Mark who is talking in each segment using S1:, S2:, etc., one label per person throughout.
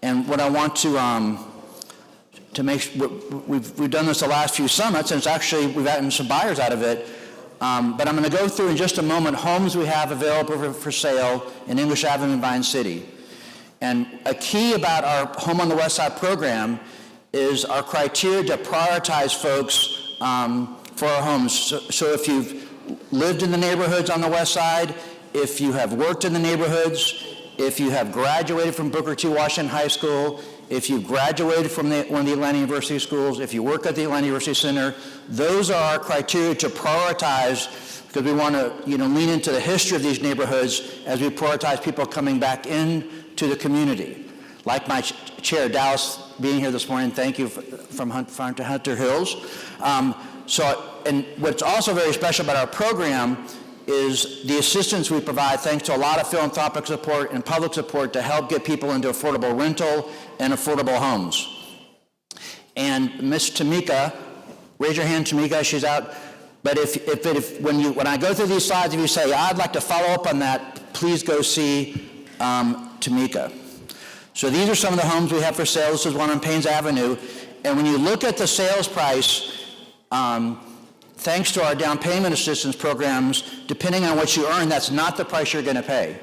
S1: And what I want to make, we've done this the last few summits, and it's actually, we've gotten some buyers out of it. But I'm going to go through in just a moment homes we have available for sale in English Avenue and Vine City. And a key about our Home on the West Side program is our criteria to prioritize folks for our homes. So if you've lived in the neighborhoods on the West Side, if you have worked in the neighborhoods, if you have graduated from Booker T. Washington High School, if you graduated from one of the Atlanta University schools, if you work at the Atlanta University Center, those are our criteria to prioritize, because we want to lean into the history of these neighborhoods as we prioritize people coming back into the community. Like my chair, Dallas, being here this morning, thank you from Hunter Hills. And what's also very special about our program is the assistance we provide thanks to a lot of philanthropic support and public support to help get people into affordable rental and affordable homes. And Miss Tamika, raise your hand, Tamika, she's out. But when I go through these slides, if you say, I'd like to follow up on that, please go see Tamika. So these are some of the homes we have for sale. This is one on Paynes Avenue. And when you look at the sales price, thanks to our down payment assistance programs, depending on what you earn, that's not the price you're going to pay.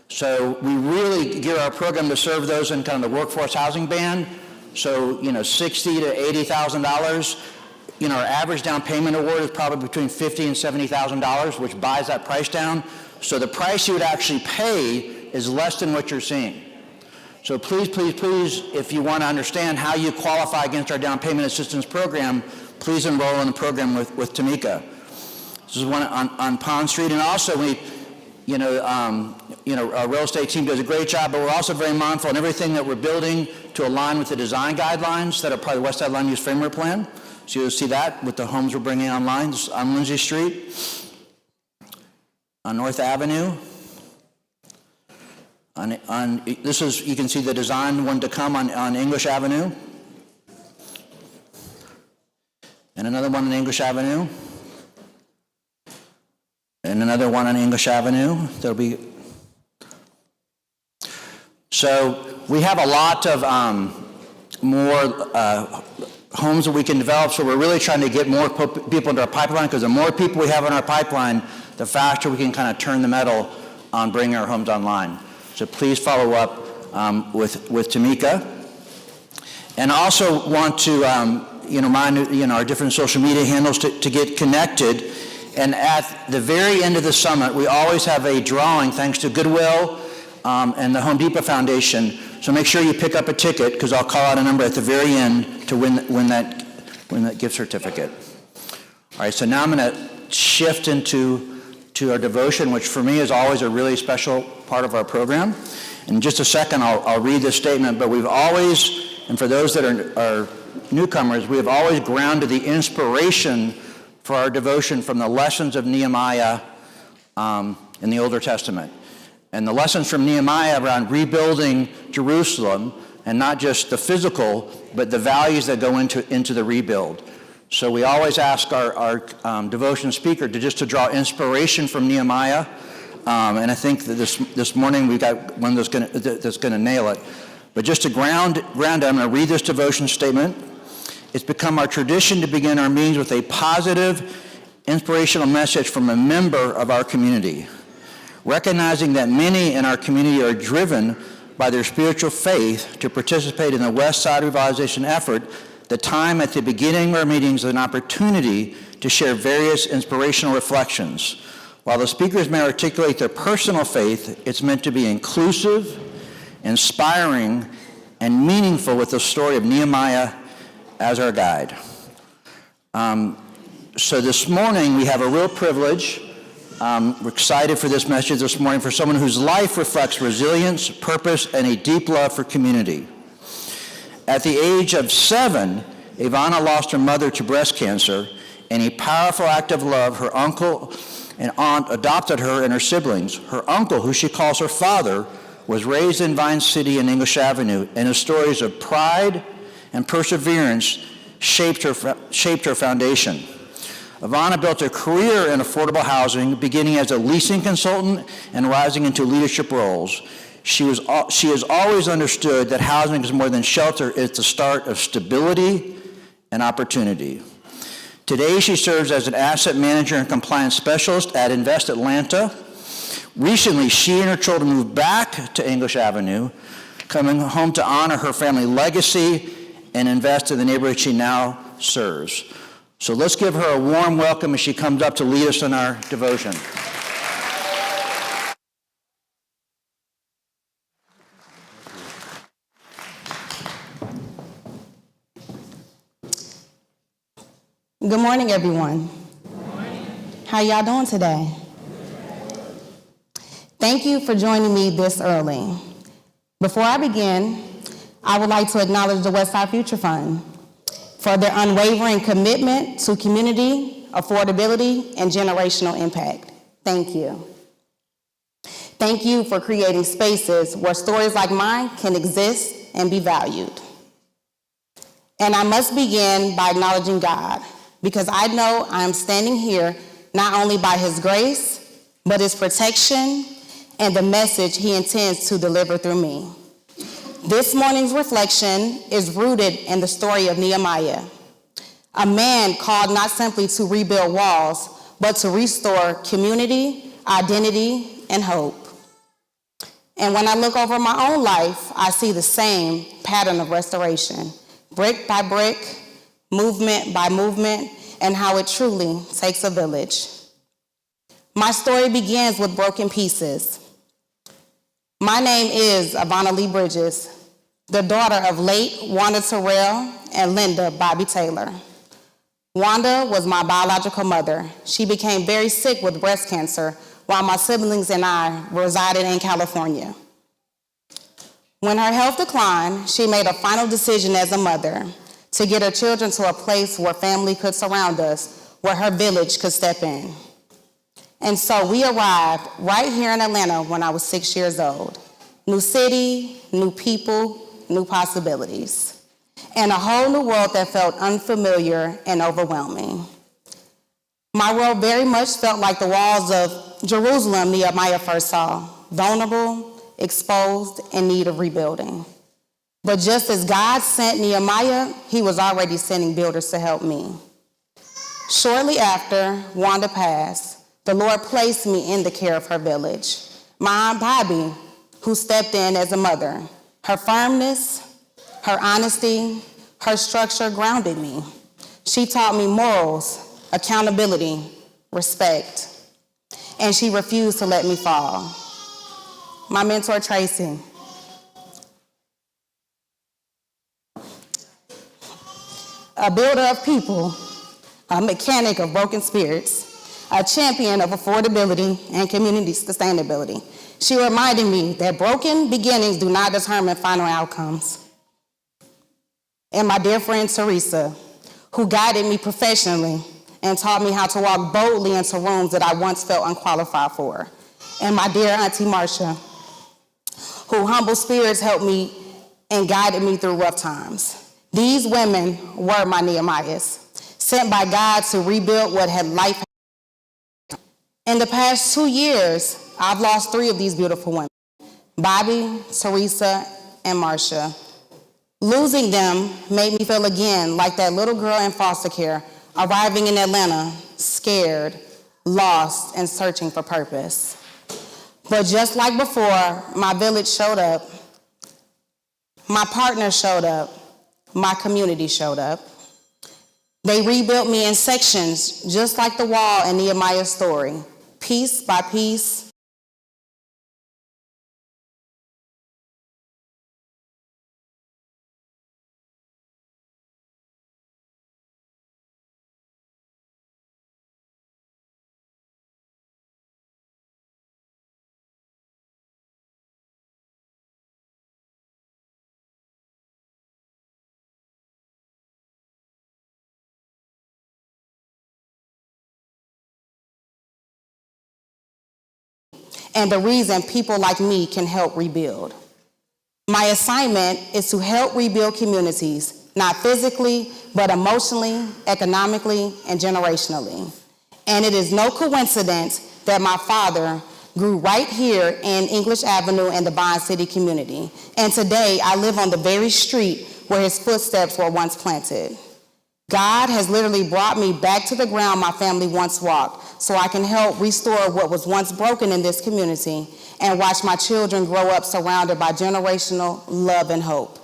S1: So we really gear our program to serve those in kind of the workforce housing band. So, $60,000 to $80,000. Our average down payment award is probably between $50,000 and $70,000, which buys that price down. So the price you would actually pay is less than what you're seeing. So please, if you want to understand how you qualify against our down payment assistance program, please enroll in the program with Tamika. This is one on Pond Street, and also our real estate team does a great job, but we're also very mindful in everything that we're building to align with the design guidelines that are part of the West Side Land Use Framework Plan. So you'll see that with the homes we're bringing online. This is on Lindsay Street, on North Avenue. This is, you can see the design one to come on English Avenue. And another one on English Avenue. And another one on English Avenue. There'll be. So we have a lot of more homes that we can develop. So we're really trying to get more people into our pipeline, because the more people we have in our pipeline, the faster we can kind of turn the metal on bringing our homes online. So please follow up with Tamika. And also want to mind our different social media handles to get connected. And at the very end of the summit, we always have a drawing thanks to Goodwill and the Home Depot Foundation. So make sure you pick up a ticket, because I'll call out a number at the very end to win that gift certificate. All right, so now I'm going to shift into our devotion, which for me is always a really special part of our program. In just a second, I'll read this statement, but we've always, and for those that are newcomers, we have always grounded the inspiration for our devotion from the lessons of Nehemiah in the Older Testament. And the lessons from Nehemiah around rebuilding Jerusalem, and not just the physical, but the values that go into the rebuild. So we always ask our devotion speaker to draw inspiration from Nehemiah. And I think that this morning we've got one that's going to nail it. But just to ground it, I'm going to read this devotion statement. It's become our tradition to begin our meetings with a positive, inspirational message from a member of our community. Recognizing that many in our community are driven by their spiritual faith to participate in the West Side revitalization effort, the time at the beginning of our meetings is an opportunity to share various inspirational reflections. While the speakers may articulate their personal faith, it's meant to be inclusive, inspiring, and meaningful, with the story of Nehemiah as our guide. So this morning we have a real privilege. We're excited for this message this morning for someone whose life reflects resilience, purpose, and a deep love for community. At the age of 7, Ivana lost her mother to breast cancer. In a powerful act of love, her uncle and aunt adopted her and her siblings. Her uncle, who she calls her father, was raised in Vine City and English Avenue, and his stories of pride and perseverance shaped her foundation. Ivana built a career in affordable housing, beginning as a leasing consultant and rising into leadership roles. She has always understood that housing is more than shelter. It's the start of stability and opportunity. Today, she serves as an asset manager and compliance specialist at Invest Atlanta. Recently, she and her children moved back to English Avenue, coming home to honor her family legacy and invest in the neighborhood she now serves. So let's give her a warm welcome as she comes up to lead us in our devotion.
S2: Good morning, everyone.
S3: Good morning.
S2: How y'all doing today? Thank you for joining me this early. Before I begin, I would like to acknowledge the Westside Future Fund for their unwavering commitment to community, affordability, and generational impact. Thank you. Thank you for creating spaces where stories like mine can exist and be valued. And I must begin by acknowledging God, because I know I am standing here not only by His grace, but His protection and the message He intends to deliver through me. This morning's reflection is rooted in the story of Nehemiah, a man called not simply to rebuild walls, but to restore community, identity, and hope. And when I look over my own life, I see the same pattern of restoration, brick by brick, movement by movement, and how it truly takes a village. My story begins with broken pieces. My name is Ivana Lee Bridges, the daughter of late Wanda Terrell and Linda Bobby Taylor. Wanda was my biological mother. She became very sick with breast cancer while my siblings and I resided in California. When her health declined, she made a final decision as a mother to get her children to a place where family could surround us, where her village could step in. And so we arrived right here in Atlanta when I was 6 years old. New city, new people, new possibilities, and a whole new world that felt unfamiliar and overwhelming. My world very much felt like the walls of Jerusalem Nehemiah first saw, vulnerable, exposed, in need of rebuilding. But just as God sent Nehemiah, He was already sending builders to help me. Shortly after Wanda passed, the Lord placed me in the care of her village. My Aunt Bobby, who stepped in as a mother, her firmness, her honesty, her structure grounded me. She taught me morals, accountability, respect, and she refused to let me fall. My mentor, Tracy. A builder of people, a mechanic of broken spirits, a champion of affordability and community sustainability. She reminded me that broken beginnings do not determine final outcomes. And my dear friend Teresa, who guided me professionally and taught me how to walk boldly into rooms that I once felt unqualified for. And my dear Auntie Marcia, who humble spirits helped me and guided me through rough times. These women were my Nehemiahs, sent by God to rebuild what had life. In the past 2 years, I've lost 3 of these beautiful women, Bobby, Teresa, and Marcia. Losing them made me feel again like that little girl in foster care, arriving in Atlanta, scared, lost, and searching for purpose. But just like before, my village showed up, my partners showed up, my community showed up. They rebuilt me in sections, just like the wall in Nehemiah's story, piece by piece. And the reason people like me can help rebuild. My assignment is to help rebuild communities, not physically, but emotionally, economically, and generationally. And it is no coincidence that my father, grew right here in English Avenue in the Bond City community. And today, I live on the very street where his footsteps were once planted. God has literally brought me back to the ground my family once walked, so I can help restore what was once broken in this community and watch my children grow up surrounded by generational love and hope.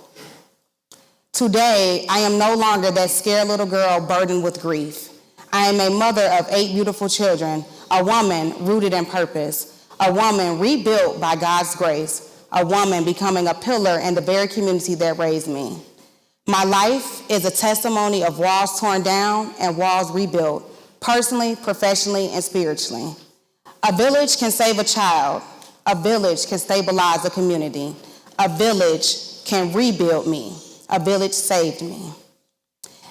S2: Today, I am no longer that scared little girl burdened with grief. I am a mother of 8 beautiful children, a woman rooted in purpose, a woman rebuilt by God's grace, a woman becoming a pillar in the very community that raised me. My life is a testimony of walls torn down and walls rebuilt, personally, professionally, and spiritually. A village can save a child. A village can stabilize a community. A village can rebuild me. A village saved me.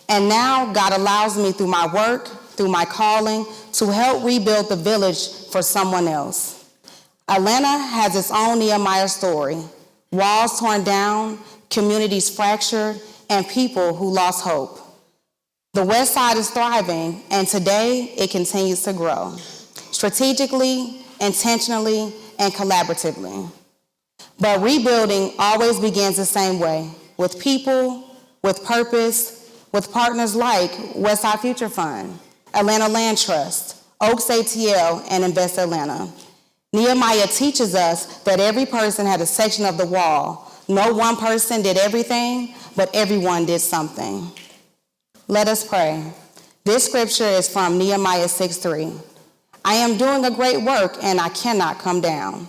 S2: And now God allows me through my work, through my calling, to help rebuild the village for someone else. Atlanta has its own Nehemiah story. Walls torn down, communities fractured, and people who lost hope. The West Side is thriving, and today it continues to grow, strategically, intentionally, and collaboratively. But rebuilding always begins the same way, with people, with purpose, with partners like Westside Future Fund, Atlanta Land Trust, Oaks ATL, and Invest Atlanta. Nehemiah teaches us that every person had a section of the wall. No one person did everything, but everyone did something. Let us pray. This scripture is from Nehemiah 6:3. I am doing a great work and I cannot come down.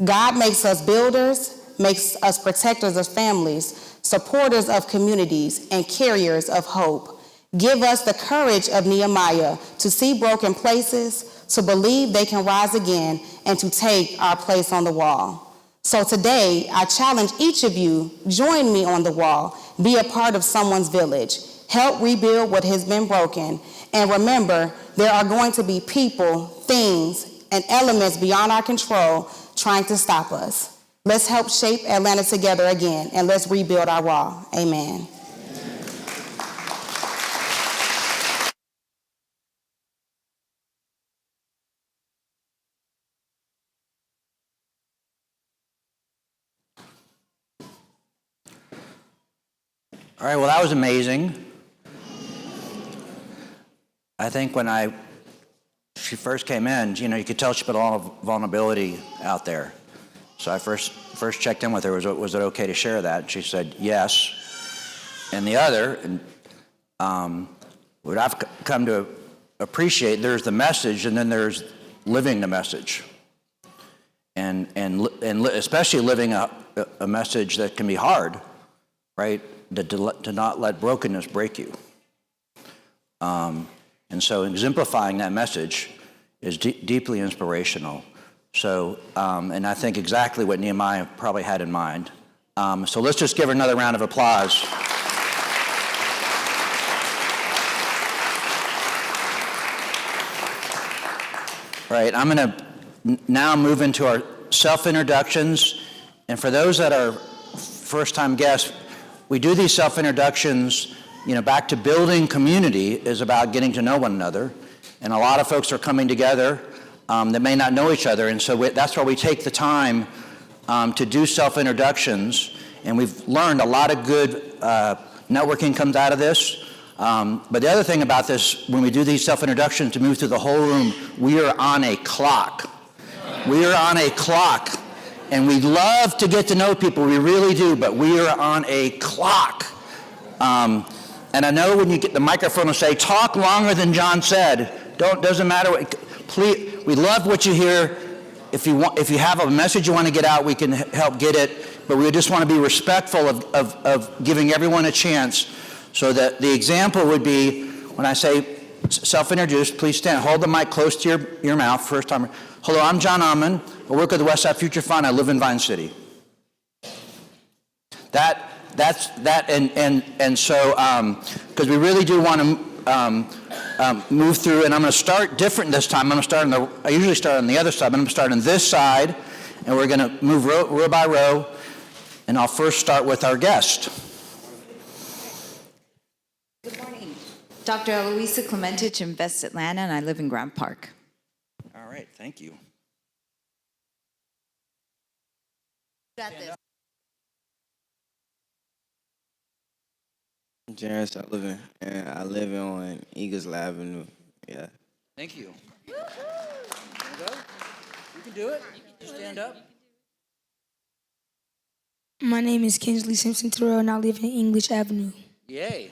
S2: God makes us builders, makes us protectors of families, supporters of communities, and carriers of hope. Give us the courage of Nehemiah to see broken places, to believe they can rise again, and to take our place on the wall. So today, I challenge each of you, join me on the wall, be a part of someone's village, help rebuild what has been broken, and remember, there are going to be people, things, and elements beyond our control trying to stop us. Let's help shape Atlanta together again, and let's rebuild our wall. Amen.
S1: All right, well, that was amazing. I think when she first came in, you could tell she put a lot of vulnerability out there. So I first checked in with her, was it okay to share that? And she said yes. And the other, what I've come to appreciate, there's the message, and then there's living the message. And especially living a message that can be hard, right? To not let brokenness break you. And so exemplifying that message is deeply inspirational. So, and I think exactly what Nehemiah probably had in mind. So let's just give her another round of applause. All right, I'm going to now move into our self-introductions. And for those that are first-time guests, we do these self-introductions, back to building community is about getting to know one another. And a lot of folks are coming together that may not know each other. And so that's why we take the time to do self-introductions. And we've learned a lot of good networking comes out of this. But the other thing about this, when we do these self-introductions to move through the whole room, we are on a clock. We are on a clock. And we love to get to know people, we really do, but we are on a clock. And I know when you get the microphone and say, talk longer than John said, doesn't matter what, please, we love what you hear. If you have a message you want to get out, we can help get it, but we just want to be respectful of giving everyone a chance. So that the example would be, when I say self-introduce, please stand, hold the mic close to your mouth, first time. Hello, I'm John Ahmann. I work with the Westside Future Fund. I live in Vine City. That's and so because we really do want to move through, and I'm going to start different this time. I usually start on the other side, but I'm going to start on this side, and we're going to move row by row, and I'll first start with our guest.
S3: Good morning. Dr. Eloisa Klementich, Invest Atlanta, and I live in Grant Park.
S1: All right, thank you.
S3: Got this.
S4: Jaron Sullivan, and I live on Eagles Avenue. Yeah.
S1: Thank you. There you go. You can do it. Just stand up.
S5: My name is Kinsley Simpson Terrell, and I live in English Avenue.
S1: Yay.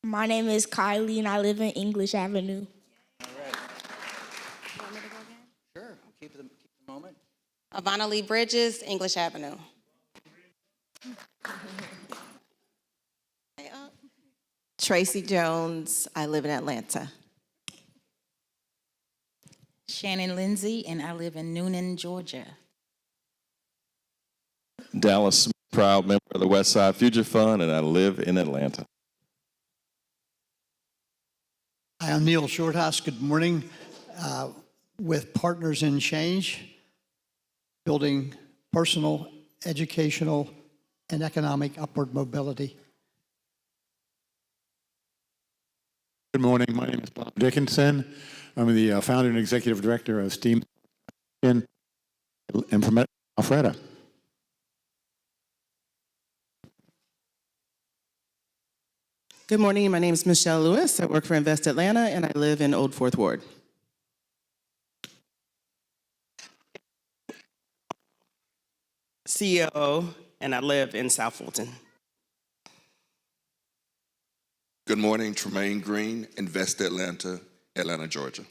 S5: My name is Kylie, and I live in English Avenue.
S1: All right. Sure. I'll keep the moment.
S2: Ivana Lee Bridges, English Avenue.
S6: Tracy Jones, I live in Atlanta.
S7: Shannon Lindsay, and I live in Noonan, Georgia.
S8: Dallas Smith, proud member of the Westside Future Fund, and I live in Atlanta.
S9: Hi, I'm Neil Shorthouse. Good morning. With Partners in Change, building personal, educational, and economic upward mobility.
S10: Good morning. My name is Bob Dickinson. I'm the founder and executive director of STEAM and from Alfreda.
S6: Good morning. My name is Michelle Lewis. I work for Invest Atlanta, and I live in Old Fourth Ward.
S11: CEO, and I live in South Fulton.
S12: Good morning, Tremaine Green, Invest Atlanta, Atlanta, Georgia.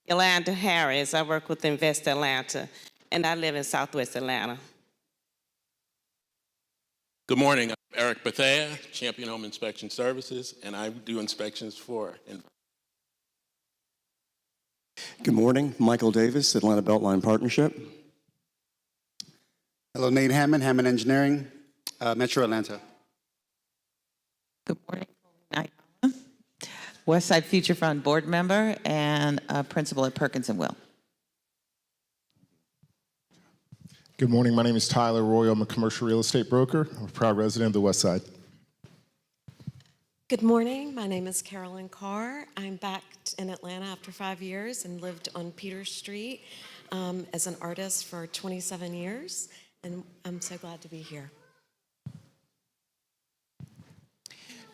S11: Yolanda Harris, I work with Invest Atlanta, and I live in Southwest Atlanta.
S13: Good morning, I'm Eric Bethea, Champion Home Inspection Services, and I do inspections for.
S14: Good morning, Michael Davis, Atlanta Beltline Partnership.
S15: Hello, Nate Hammond, Hammond Engineering, Metro Atlanta.
S16: Good morning, Westside Future Fund board member and principal at Perkins and Will.
S17: Good morning. My name is Tyler Roy. I'm a commercial real estate broker. I'm a proud resident of the West Side.
S18: Good morning. My name is Carolyn Carr. I'm back in Atlanta after 5 years and lived on Peter Street as an artist for 27 years, and I'm so glad to be here.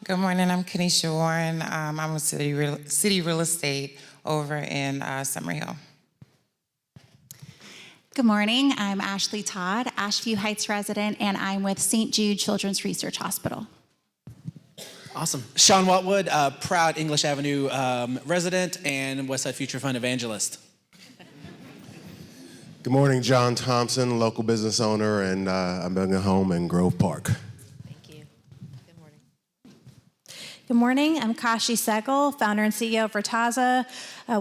S19: Good morning. I'm Kenesha Warren. I'm a city real estate over in Summerhill.
S20: Good morning. I'm Ashley Todd, Ashview Heights resident, and I'm with St. Jude Children's Research Hospital.
S4: Awesome. Sean Watwood, proud English Avenue resident and Westside Future Fund evangelist.
S7: Good morning, John Thompson, local business owner, and I'm building a home in Grove Park.
S2: Good morning. I'm Kashi Segel, founder and CEO of Vertaza.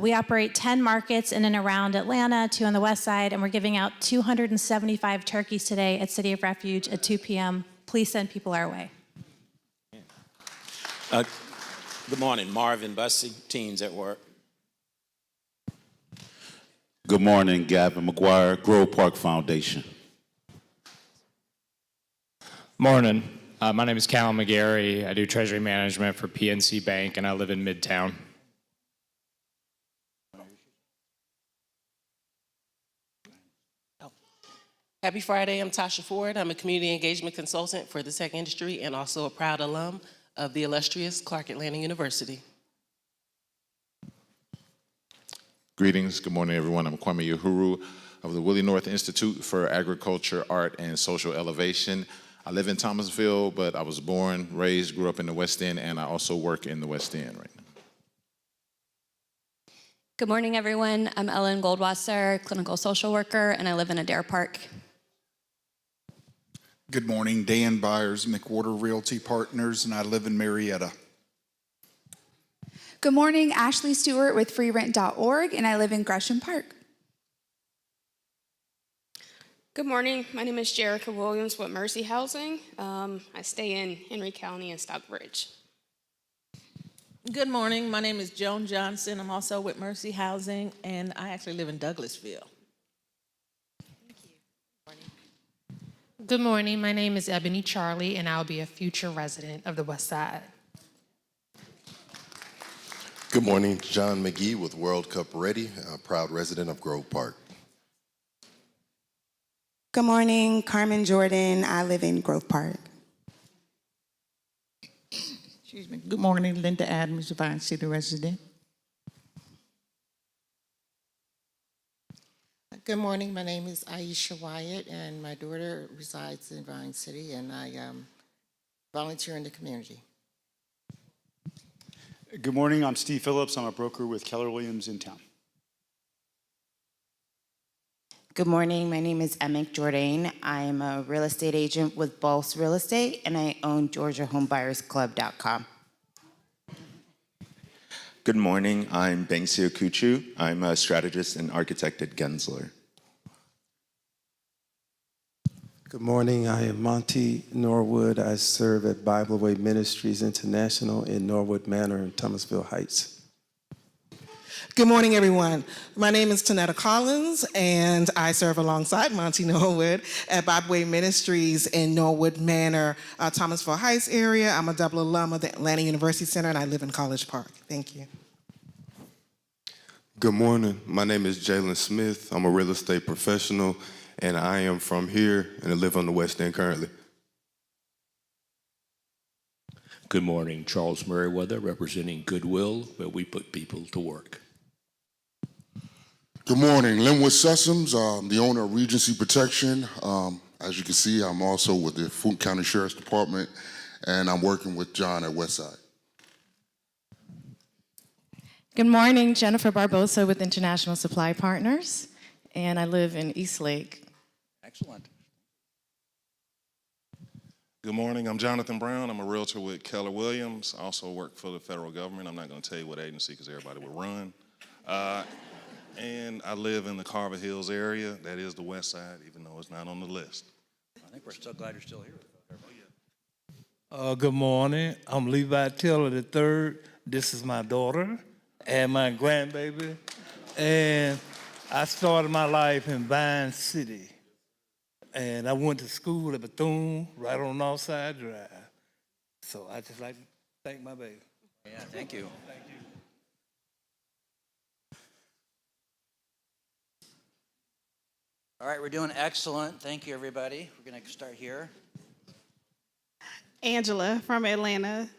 S2: We operate 10 markets in and around Atlanta, 2 on the west side, and we're giving out 275 turkeys today at City of Refuge at 2 p.m. Please send people our way.
S16: Good morning, Marvin Bussey, Teens at Work.
S19: Good morning, Gavin McGuire, Grove Park Foundation.
S1: Morning. My name is Callum McGarry. I do treasury management for PNC Bank, and I live in Midtown.
S11: Happy Friday. I'm Tasha Ford. I'm a community engagement consultant for the tech industry and also a proud alum of the illustrious Clark Atlanta University.
S5: Greetings. Good morning, everyone. I'm Kwame Uhuru of the Willie North Institute for Agriculture, Art, and Social Elevation. I live in Thomasville, but I was born, raised, grew up in the West End, and I also work in the West End right now.
S3: Good morning, everyone. I'm Ellen Goldwasser, clinical social worker, and I live in Adair Park.
S8: Good morning, Dan Byers, McWhorter Realty Partners, and I live in Marietta.
S9: Good morning, Ashley Stewart with freerent.org, and I live in Gresham Park.
S6: Good morning. My name is Jerica Williams with Mercy Housing. I stay in Henry County and Stockbridge.
S12: Good morning. My name is Joan Johnson. I'm also with Mercy Housing, and I actually live in Douglasville.
S10: Good morning. My name is Ebony Charlie, and I'll be a future resident of the West Side.
S21: Good morning, John McGee with World Cup Ready, a proud resident of Grove Park.
S22: Good morning, Carmen Jordan. I live in Grove Park.
S23: Excuse me. Good morning, Linda Adams, Vine City resident.
S24: Good morning. My name is Aisha Wyatt, and my daughter resides in Vine City, and I volunteer in the community.
S25: Good morning. I'm Steve Phillips. I'm a broker with Keller Williams in town.
S26: Good morning. My name is Emick Jourdain. I'm a real estate agent with Bulls Real Estate, and I own GeorgiaHomebuyersClub.com.
S27: Good morning. I'm Bangsir Kuchu. I'm a strategist and architect at Gensler.
S28: Good morning. I am Monty Norwood. I serve at Bible Way Ministries International in Norwood Manor in Thomasville Heights.
S29: Good morning, everyone. My name is Tanetta Collins, and I serve alongside Monty Norwood at Bible Way Ministries in Norwood Manor, Thomasville Heights area. I'm a double alum of the Atlanta University Center, and I live in College Park. Thank you.
S30: Good morning. My name is Jalen Smith. I'm a real estate professional, and I am from here, and I live on the West End currently.
S31: Good morning. Charles Merriweather, representing Goodwill, where we put people to work.
S32: Good morning, Linwood Sessoms, the owner of Regency Protection. As you can see, I'm also with the Fulton County Sheriff's Department, and I'm working with John at Westside.
S33: Good morning, Jennifer Barbosa with International Supply Partners, and I live in Eastlake.
S1: Excellent.
S34: Good morning, I'm Jonathan Brown. I'm a realtor with Keller Williams. I also work for the federal government. I'm not going to tell you what agency because everybody would run. And I live in the Carver Hills area. That is the west side, even though it's not on the list.
S1: I think we're so glad you're still here.
S35: Good morning. I'm Levi Taylor III. This is my daughter and my grandbaby. And I started my life in Vine City. And I went to school at Bethune, right on Northside Drive. So I just like to thank my baby.
S1: Yeah, thank you.
S35: Thank you.
S1: All right, we're doing excellent. Thank you, everybody. We're going to start here.
S36: Angela from Atlanta.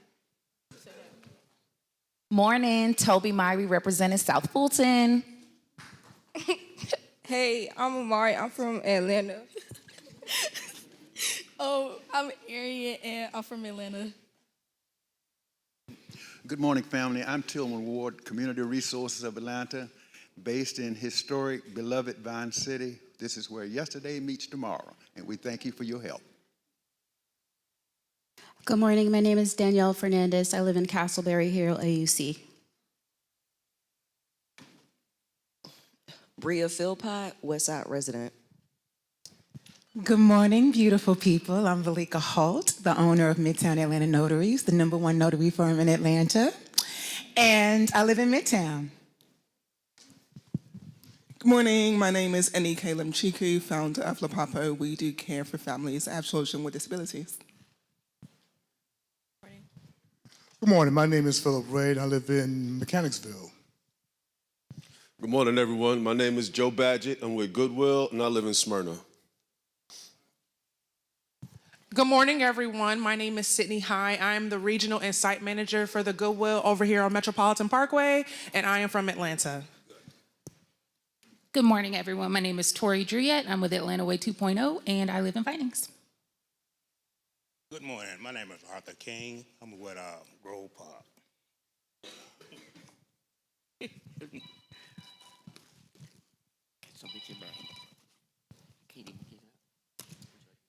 S37: Morning, Toby Myrie representing South Fulton.
S38: Hey, I'm Amari. I'm from Atlanta.
S39: I'm Arian, and I'm from Atlanta.
S40: Good morning, family. I'm Tillman Ward, Community Resources of Atlanta, based in historic, beloved Vine City. This is where yesterday meets tomorrow, and we thank you for your help.
S41: Good morning. My name is Danielle Fernandez. I live in Castleberry Hill, AUC.
S42: Bria Philpott, Westside resident.
S23: Good morning, beautiful people. I'm Valika Holt, the owner of Midtown Atlanta Notaries, the #1 notary firm in Atlanta, and I live in Midtown.
S29: Good morning. My name is Annie Kalemchiku, founder of La Papa. We do care for families that have children with disabilities.
S43: Good morning. My name is Philip Raid. I live in Mechanicsville.
S44: Good morning, everyone. My name is Joe Badgett. I'm with Goodwill, and I live in Smyrna.
S45: Good morning, everyone. My name is Sydney High. I'm the regional and site manager for the Goodwill over here on Metropolitan Parkway, and I am from Atlanta.
S46: Good morning, everyone. My name is Tori Driette. I'm with Atlanta Way 2.0, and I live in Vinings.
S47: Good morning. My name is Arthur King. I'm with Grove Park.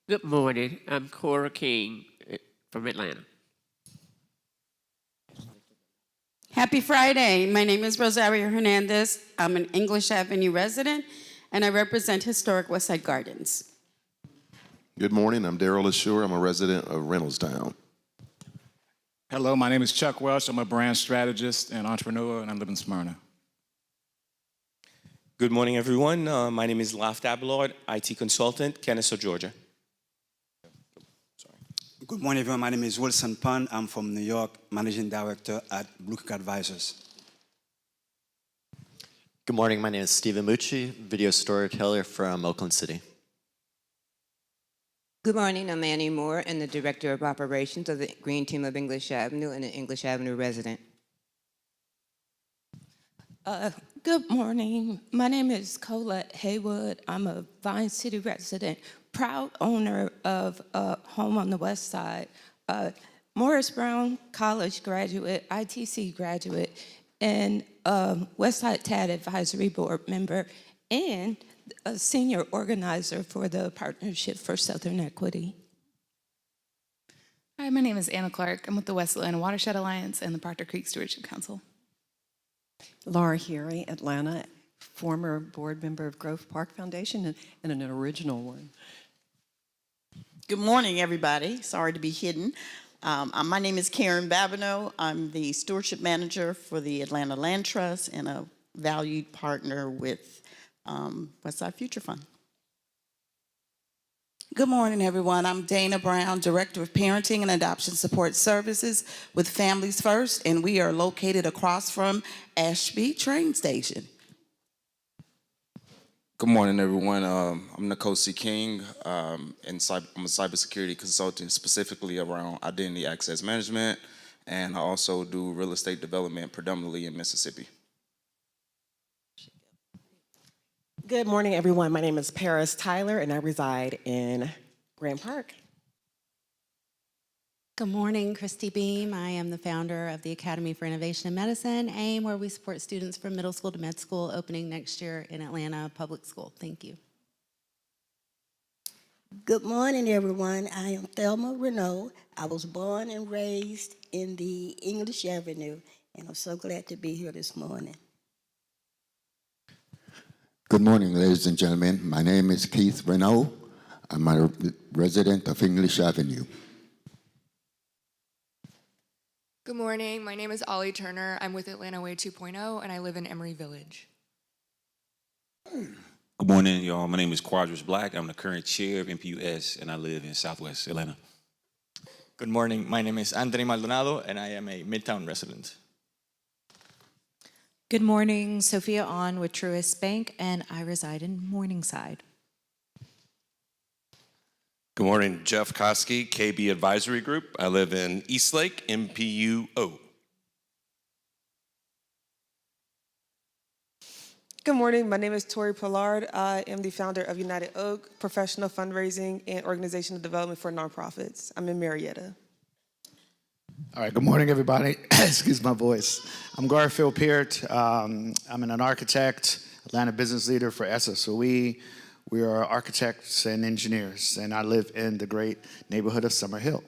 S48: Good morning. I'm Cora King from Atlanta.
S49: Happy Friday. My name is Rosario Hernandez. I'm an English Avenue resident, and I represent Historic Westside Gardens.
S21: Good morning, I'm Daryl Assure. I'm a resident of Reynoldstown.
S50: Hello, my name is Chuck Welsh. I'm a brand strategist and entrepreneur, and I live in Smyrna.
S51: Good morning, everyone. My name is Laf Abelard, IT consultant, Kennesaw, Georgia.
S15: Good morning, everyone. My name is Wilson Pan. I'm from New York, managing director at Blue Creek Advisors.
S2: Good morning, my name is Stephen Mucci, video storyteller from Oakland City.
S3: Good morning, I'm Annie Moore, and the Director of Operations of the Green Team of English Avenue and an English Avenue resident.
S4: Good morning. My name is Colette Haywood. I'm a Vine City resident, proud owner of a home on the west side, Morris Brown College graduate, ITC graduate, and Westside TAD Advisory Board member, and a senior organizer for the Partnership for Southern Equity.
S46: Hi, my name is Anna Clark. I'm with the West Atlanta Watershed Alliance and the Proctor Creek Stewardship Council.
S5: Laura Heary, Atlanta, former board member of Grove Park Foundation and an original one.
S6: Good morning, everybody. Sorry to be hidden. My name is Karen Babineau. I'm the stewardship manager for the Atlanta Land Trust and a valued partner with Westside Future Fund.
S3: Good morning, everyone. I'm Dana Brown, Director of Parenting and Adoption Support Services with Families First, and we are located across from Ashby train station.
S7: Good morning, everyone. I'm Nkosi King, and I'm a cybersecurity consultant specifically around identity access management, and I also do real estate development predominantly in Mississippi.
S8: Good morning, everyone. My name is Paris Tyler, and I reside in Grand Park.
S41: Good morning, Christy Beam. I am the founder of the Academy for Innovation in Medicine, AIM, where we support students from middle school to med school, opening next year in Atlanta Public School. Thank you.
S9: Good morning, everyone. I am Thelma Renault. I was born and raised in the English Avenue, and I'm so glad to be here this morning.
S10: Good morning, ladies and gentlemen. My name is Keith Renault. I'm a resident of English Avenue.
S11: Good morning. My name is Ollie Turner. I'm with Atlanta Way 2.0, and I live in Emory Village.
S12: Good morning, y'all. My name is Quadras Black. I'm the current chair of MPUS, and I live in Southwest Atlanta.
S51: Good morning. My name is Anthony Maldonado, and I am a Midtown resident.
S13: Good morning, Sophia On with Truist Bank, and I reside in Morningside.
S14: Good morning, Jeff Koski, KB Advisory Group. I live in Eastlake, MPUO.
S16: Good morning, my name is Tori Pollard. I am the founder of United Oak, professional fundraising and organizational development for nonprofits. I'm in Marietta.
S17: All right, good morning, everybody. Excuse my voice. I'm Garfield Peart. I'm an architect, Atlanta business leader for SSOE. We are architects and engineers, and I live in the great neighborhood of Summer Hill.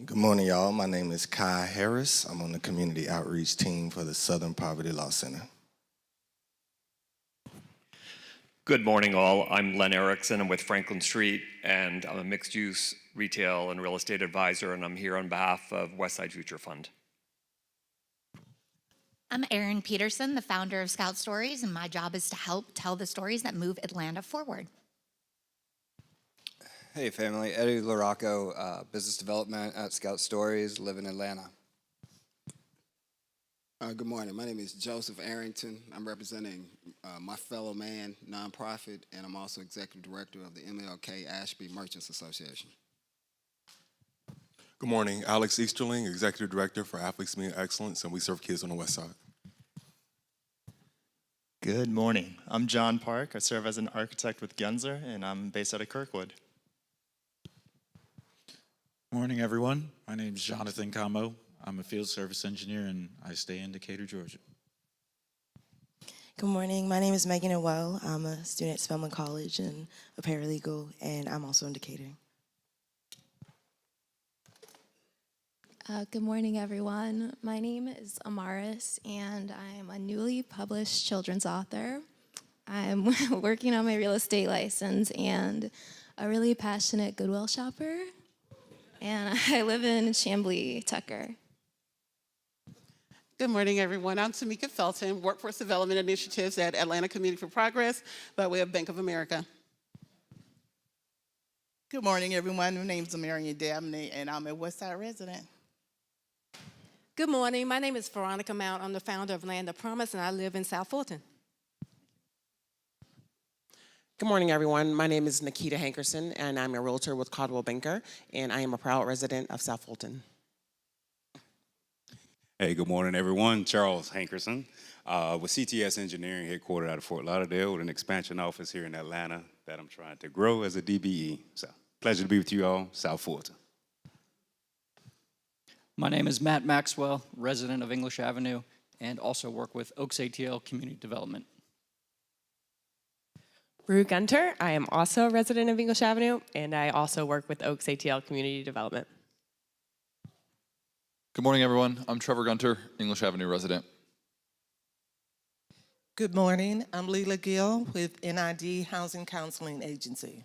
S18: Good morning, y'all. My name is Kai Harris. I'm on the community outreach team for the Southern Poverty Law Center.
S19: Good morning, all. I'm Len Erickson. I'm with Franklin Street, and I'm a mixed-use retail and real estate advisor, and I'm here on behalf of Westside Future Fund.
S20: I'm Erin Peterson, the founder of Scout Stories, and my job is to help tell the stories that move Atlanta forward.
S22: Hey, family. Eddie LaRocco, business development at Scout Stories, live in Atlanta.
S24: Good morning. My name is Joseph Arrington. I'm representing My Fellow Man nonprofit, and I'm also executive director of the MLK Ashby Merchants Association.
S21: Good morning, Alex Easterling, executive director for Athletes Mean Excellence, and we serve kids on the West Side.
S25: Good morning. I'm John Park. I serve as an architect with Genzer, and I'm based out of Kirkwood.
S26: Morning, everyone. My name is Jonathan Camo. I'm a field service engineer, and I stay in Decatur, Georgia.
S27: Good morning. My name is Megan Noel. I'm a student at Spelman College and a paralegal, and I'm also in Decatur.
S28: Good morning, everyone. My name is Amaris, and I'm a newly published children's author. I'm working on my real estate license and a really passionate Goodwill shopper. And I live in Chamblee, Tucker.
S30: Good morning, everyone. I'm Tamika Felton, Workforce Development Initiatives at Atlanta Community for Progress by way of Bank of America.
S31: Good morning, everyone. My name is Marion Dabney, and I'm a Westside resident.
S1: Good morning. My name is Veronica Mount. I'm the founder of Land of Promise, and I live in South Fulton.
S2: Good morning, everyone. My name is Nikita Hankerson, and I'm a realtor with Caldwell Banker, and I am a proud resident of South Fulton.
S12: Hey, good morning, everyone. Charles Hankerson with CTS Engineering, headquartered out of Fort Lauderdale, with an expansion office here in Atlanta that I'm trying to grow as a DBE. So, pleasure to be with you all, South Fulton.
S3: My name is Matt Maxwell, resident of English Avenue, and also work with Oaks ATL Community Development.
S4: Rue Gunter. I am also a resident of English Avenue, and I also work with Oaks ATL Community Development.
S5: Good morning, everyone. I'm Trevor Gunter, English Avenue resident.
S6: Good morning. I'm Leela Gill with NID Housing Counseling Agency.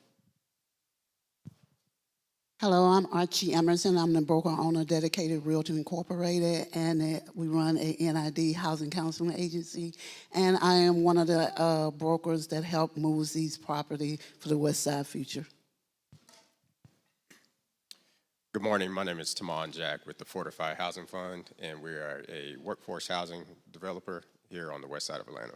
S7: Hello, I'm Archie Emerson. I'm the broker owner of Dedicated Realty Incorporated, and we run a NID Housing Counseling Agency. And I am one of the brokers that help move these property for the West Side future.
S8: Good morning. My name is Tamon Jack with the Fortified Housing Fund, and we are a workforce housing developer here on the west side of Atlanta.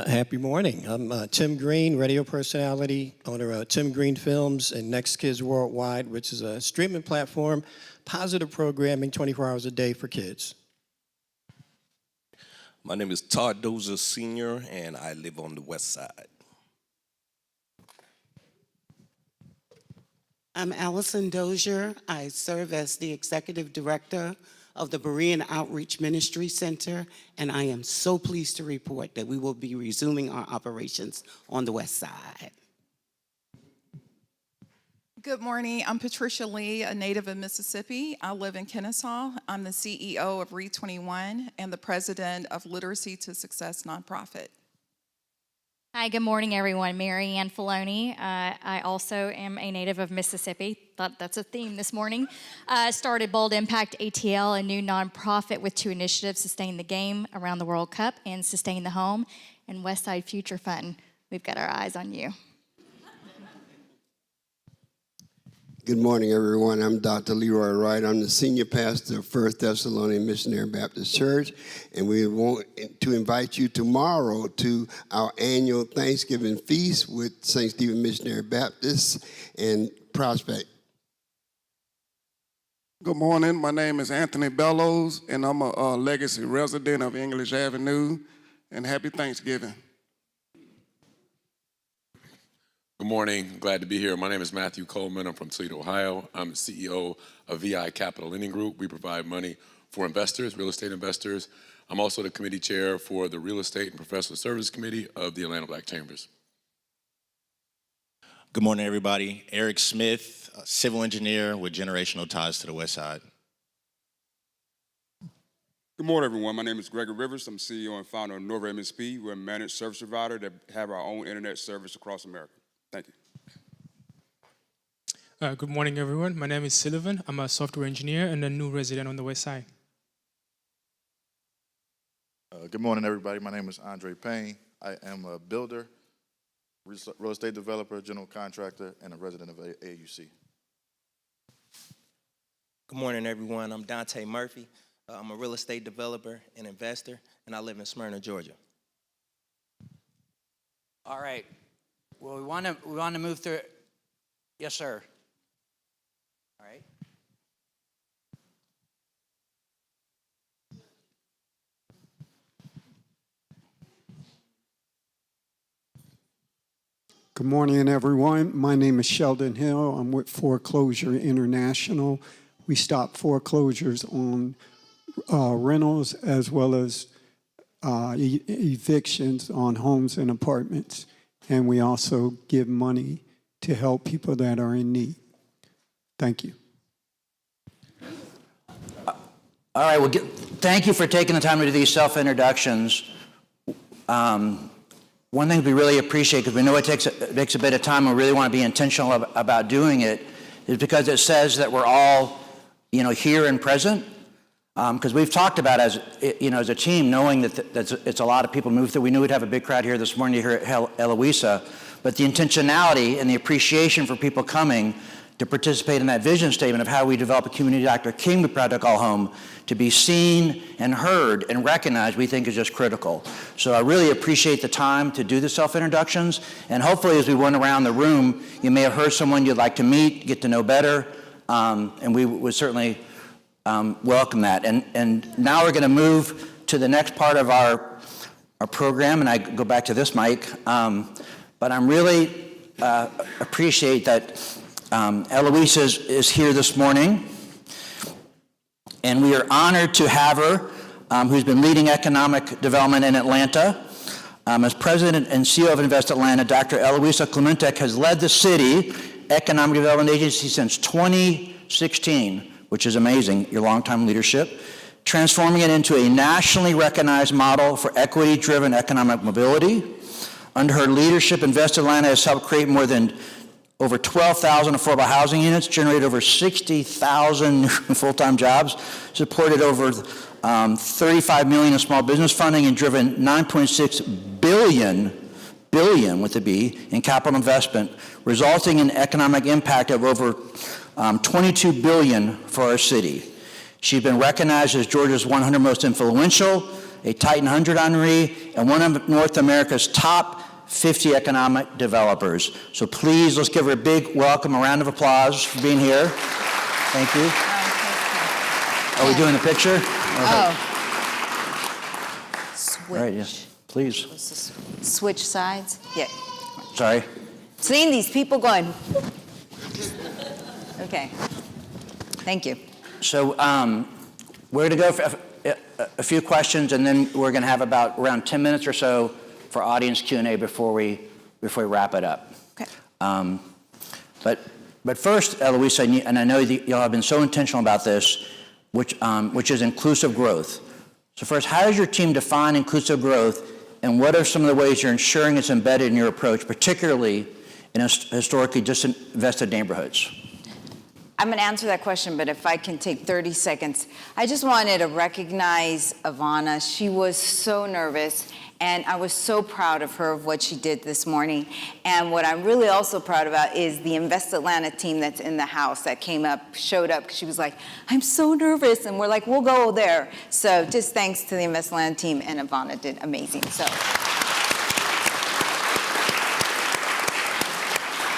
S15: Happy morning. I'm Tim Green, radio personality, owner of Tim Green Films and Next Kids Worldwide, which is a streaming platform, positive programming 24 hours a day for kids.
S23: My name is Todd Dozier Sr., and I live on the west side.
S7: I'm Allison Dozier. I serve as the executive director of the Berean Outreach Ministry Center, and I am so pleased to report that we will be resuming our operations on the west side.
S29: Good morning. I'm Patricia Lee, a native of Mississippi. I live in Kennesaw. I'm the CEO of Re21 and the president of Literacy to Success nonprofit.
S31: Hi, good morning, everyone. Mary Ann Filoni. I also am a native of Mississippi. Thought that's a theme this morning. Started Bold Impact ATL, a new nonprofit with 2 initiatives: Sustain the Game around the World Cup and Sustain the Home, and Westside Future Fund. We've got our eyes on you.
S32: Good morning, everyone. I'm Dr. Leroy Wright. I'm the senior pastor of First Thessalonian Missionary Baptist Church, and we want to invite you tomorrow to our annual Thanksgiving feast with St. Stephen Missionary Baptist and Prospect.
S33: Good morning. My name is Anthony Bellows, and I'm a legacy resident of English Avenue, and happy Thanksgiving.
S34: Good morning. Glad to be here. My name is Matthew Coleman. I'm from Toledo, Ohio. I'm the CEO of VI Capital Lending Group. We provide money for investors, real estate investors. I'm also the committee chair for the Real Estate and Professional Services Committee of the Atlanta Black Chambers.
S35: Good morning, everybody. Eric Smith, a civil engineer with generational ties to the West Side.
S36: Good morning, everyone. My name is Gregory Rivers. I'm CEO and founder of Nova MSP. We're a managed service provider that have our own internet service across America. Thank you.
S37: Good morning, everyone. My name is Sullivan. I'm a software engineer and a new resident on the West Side.
S38: Good morning, everybody. My name is Andre Payne. I am a builder, real estate developer, general contractor, and a resident of AUC.
S51: Good morning, everyone. I'm Dante Murphy. I'm a real estate developer and investor, and I live in Smyrna, Georgia.
S39: All right. Well, we want to move through it. Yes, sir. All right.
S40: Good morning, everyone. My name is Sheldon Hill. I'm with Foreclosure International. We stop foreclosures on rentals as well as evictions on homes and apartments. And we also give money to help people that are in need. Thank you.
S39: All right, well, thank you for taking the time to do these self-introductions. One thing we really appreciate, because we know it takes a bit of time and we really want to be intentional about doing it, is because it says that we're all, here and present. Because we've talked about as a team, knowing that it's a lot of people move through. We knew we'd have a big crowd here this morning to hear Eloisa, but the intentionality and the appreciation for people coming to participate in that vision statement of how we develop a community Dr. King would proud to call home, to be seen and heard and recognized, we think is just critical. So I really appreciate the time to do the self-introductions, and hopefully as we went around the room, you may have heard someone you'd like to meet, get to know better, and we would certainly welcome that. And now we're going to move to the next part of our program, and I go back to this mic, but I'm really appreciate that Eloisa is here this morning, and we are honored to have her, who's been leading economic development in Atlanta. As president and CEO of Invest Atlanta, Dr. Eloisa Klementich has led the city economic development agency since 2016, which is amazing, your longtime leadership, transforming it into a nationally recognized model for equity-driven economic mobility. Under her leadership, Invest Atlanta has helped create over 12,000 affordable housing units, generated over 60,000 full-time jobs, supported over 35 million in small business funding, and driven 9.6 billion with a B in capital investment, resulting in economic impact of over 22 billion for our city. She's been recognized as Georgia's 100 most influential, a Titan 100 honoree, and one of North America's top 50 economic developers. So please, let's give her a big welcome, a round of applause for being here. Thank you. Are we doing the picture?
S1: Oh. Switch.
S39: All right, yes, please.
S1: Switch sides? Yeah.
S39: Sorry.
S1: Seeing these people going. Okay. Thank you.
S39: So we're going to go for a few questions, and then we're going to have about around 10 minutes or so for audience Q&A before we wrap it up.
S1: Okay.
S39: But first, Eloisa, and I know y'all have been so intentional about this, which is inclusive growth. So first, how does your team define inclusive growth, and what are some of the ways you're ensuring it's embedded in your approach, particularly in historically disinvested neighborhoods?
S1: I'm going to answer that question, but if I can take 30 seconds. I just wanted to recognize Ivana. She was so nervous, and I was so proud of her, of what she did this morning. And what I'm really also proud about is the Invest Atlanta team that's in the house that showed up, because she was like, I'm so nervous. And we're like, we'll go there. So just thanks to the Invest Atlanta team, and Ivana did amazing. So.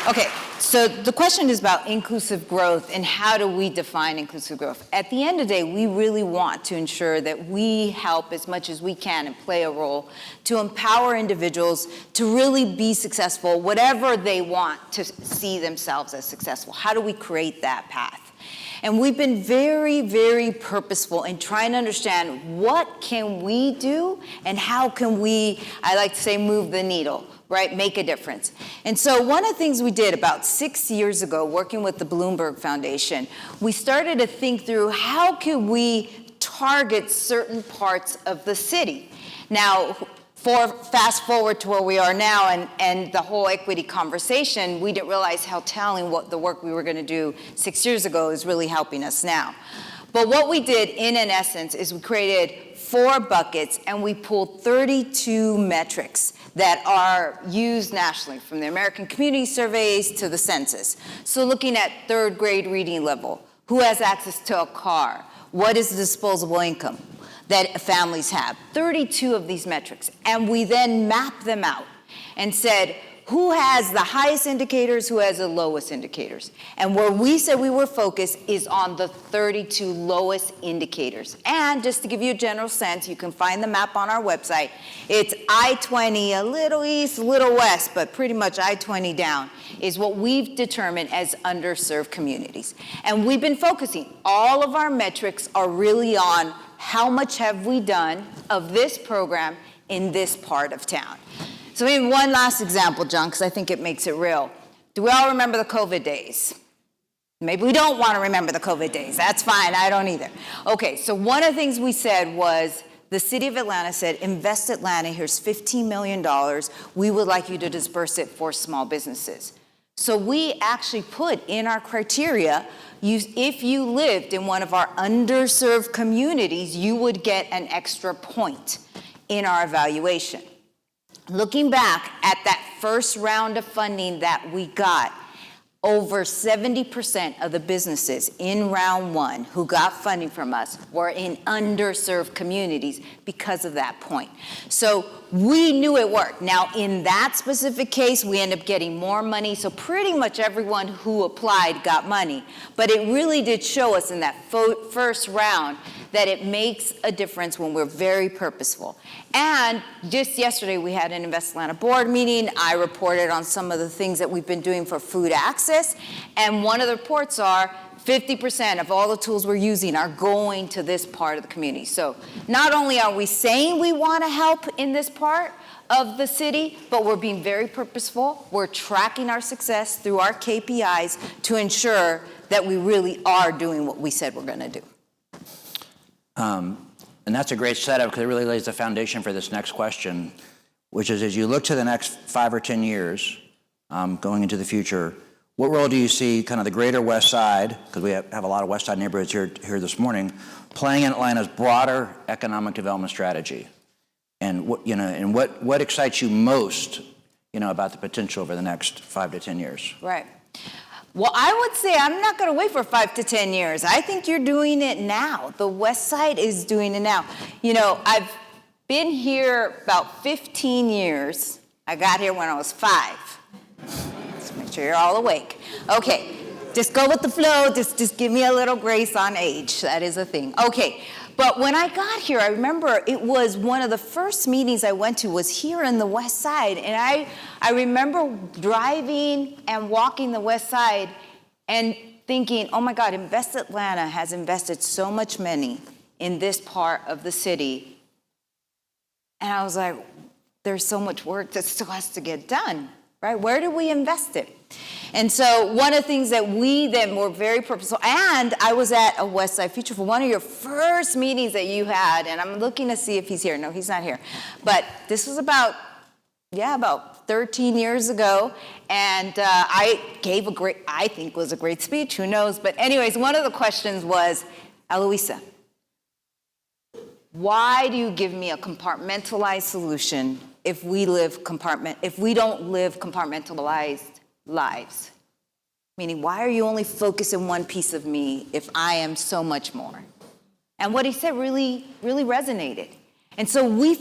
S1: Okay. So the question is about inclusive growth and how do we define inclusive growth. At the end of the day, we really want to ensure that we help as much as we can and play a role to empower individuals to really be successful, whatever they want to see themselves as successful. How do we create that path? And we've been very, very purposeful in trying to understand what can we do and how can we, I like to say, move the needle. Right, make a difference. And so one of the things we did about 6 years ago, working with the Bloomberg Foundation, we started to think through how can we target certain parts of the city. Now, fast forward to where we are now and the whole equity conversation, we didn't realize how telling what the work we were going to do 6 years ago is really helping us now. But what we did in essence is we created 4 buckets and we pulled 32 metrics that are used nationally, from the American Community Surveys to the census. So looking at 3rd grade reading level, who has access to a car, what is the disposable income that families have, 32 of these metrics. And we then mapped them out and said, who has the highest indicators, who has the lowest indicators? And where we said we were focused is on the 32 lowest indicators. And just to give you a general sense, you can find the map on our website. It's I-20, a little east, a little west, but pretty much I-20 down is what we've determined as underserved communities. And we've been focusing. All of our metrics are really on how much have we done of this program in this part of town. So maybe one last example, John, because I think it makes it real. Do we all remember the COVID days? Maybe we don't want to remember the COVID days. That's fine. I don't either. Okay, so one of the things we said was the city of Atlanta said, Invest Atlanta, here's $15 million. We would like you to disperse it for small businesses. So we actually put in our criteria, if you lived in one of our underserved communities, you would get an extra point in our evaluation. Looking back at that first round of funding that we got, over 70% of the businesses in round one who got funding from us were in underserved communities because of that point. So we knew it worked. Now, in that specific case, we ended up getting more money, so pretty much everyone who applied got money. But it really did show us in that first round that it makes a difference when we're very purposeful. And just yesterday, we had an Invest Atlanta board meeting. I reported on some of the things that we've been doing for food access, and one of the reports are 50% of all the tools we're using are going to this part of the community. So not only are we saying we want to help in this part of the city, but we're being very purposeful. We're tracking our success through our KPIs to ensure that we really are doing what we said we're going to do.
S39: And that's a great setup because it really lays the foundation for this next question, which is as you look to the next 5 or 10 years going into the future, what role do you see kind of the greater West Side, because we have a lot of West Side neighborhoods here this morning, playing in Atlanta's broader economic development strategy? And what excites you most, about the potential over the next 5 to 10 years?
S1: Right. Well, I would say I'm not going to wait for 5 to 10 years. I think you're doing it now. The West Side is doing it now. I've been here about 15 years. I got here when I was 5. Let's make sure you're all awake. Okay, just go with the flow. Just give me a little grace on age. That is a thing. Okay, but when I got here, I remember it was one of the first meetings I went to was here in the West Side. And I remember driving and walking the West Side and thinking, oh my God, Invest Atlanta has invested so much money in this part of the city. And I was like, there's so much work that still has to get done, right? Where do we invest it? And so one of the things that we then were very purposeful, and I was at a West Side Future for one of your first meetings that you had, and I'm looking to see if he's here. No, he's not here. But this was about 13 years ago, and I gave I think was a great speech, who knows? But anyways, one of the questions was, Eloisa, why do you give me a compartmentalized solution if we don't live compartmentalized lives? Meaning, why are you only focused on one piece of me if I am so much more? And what he said really, really resonated. And so I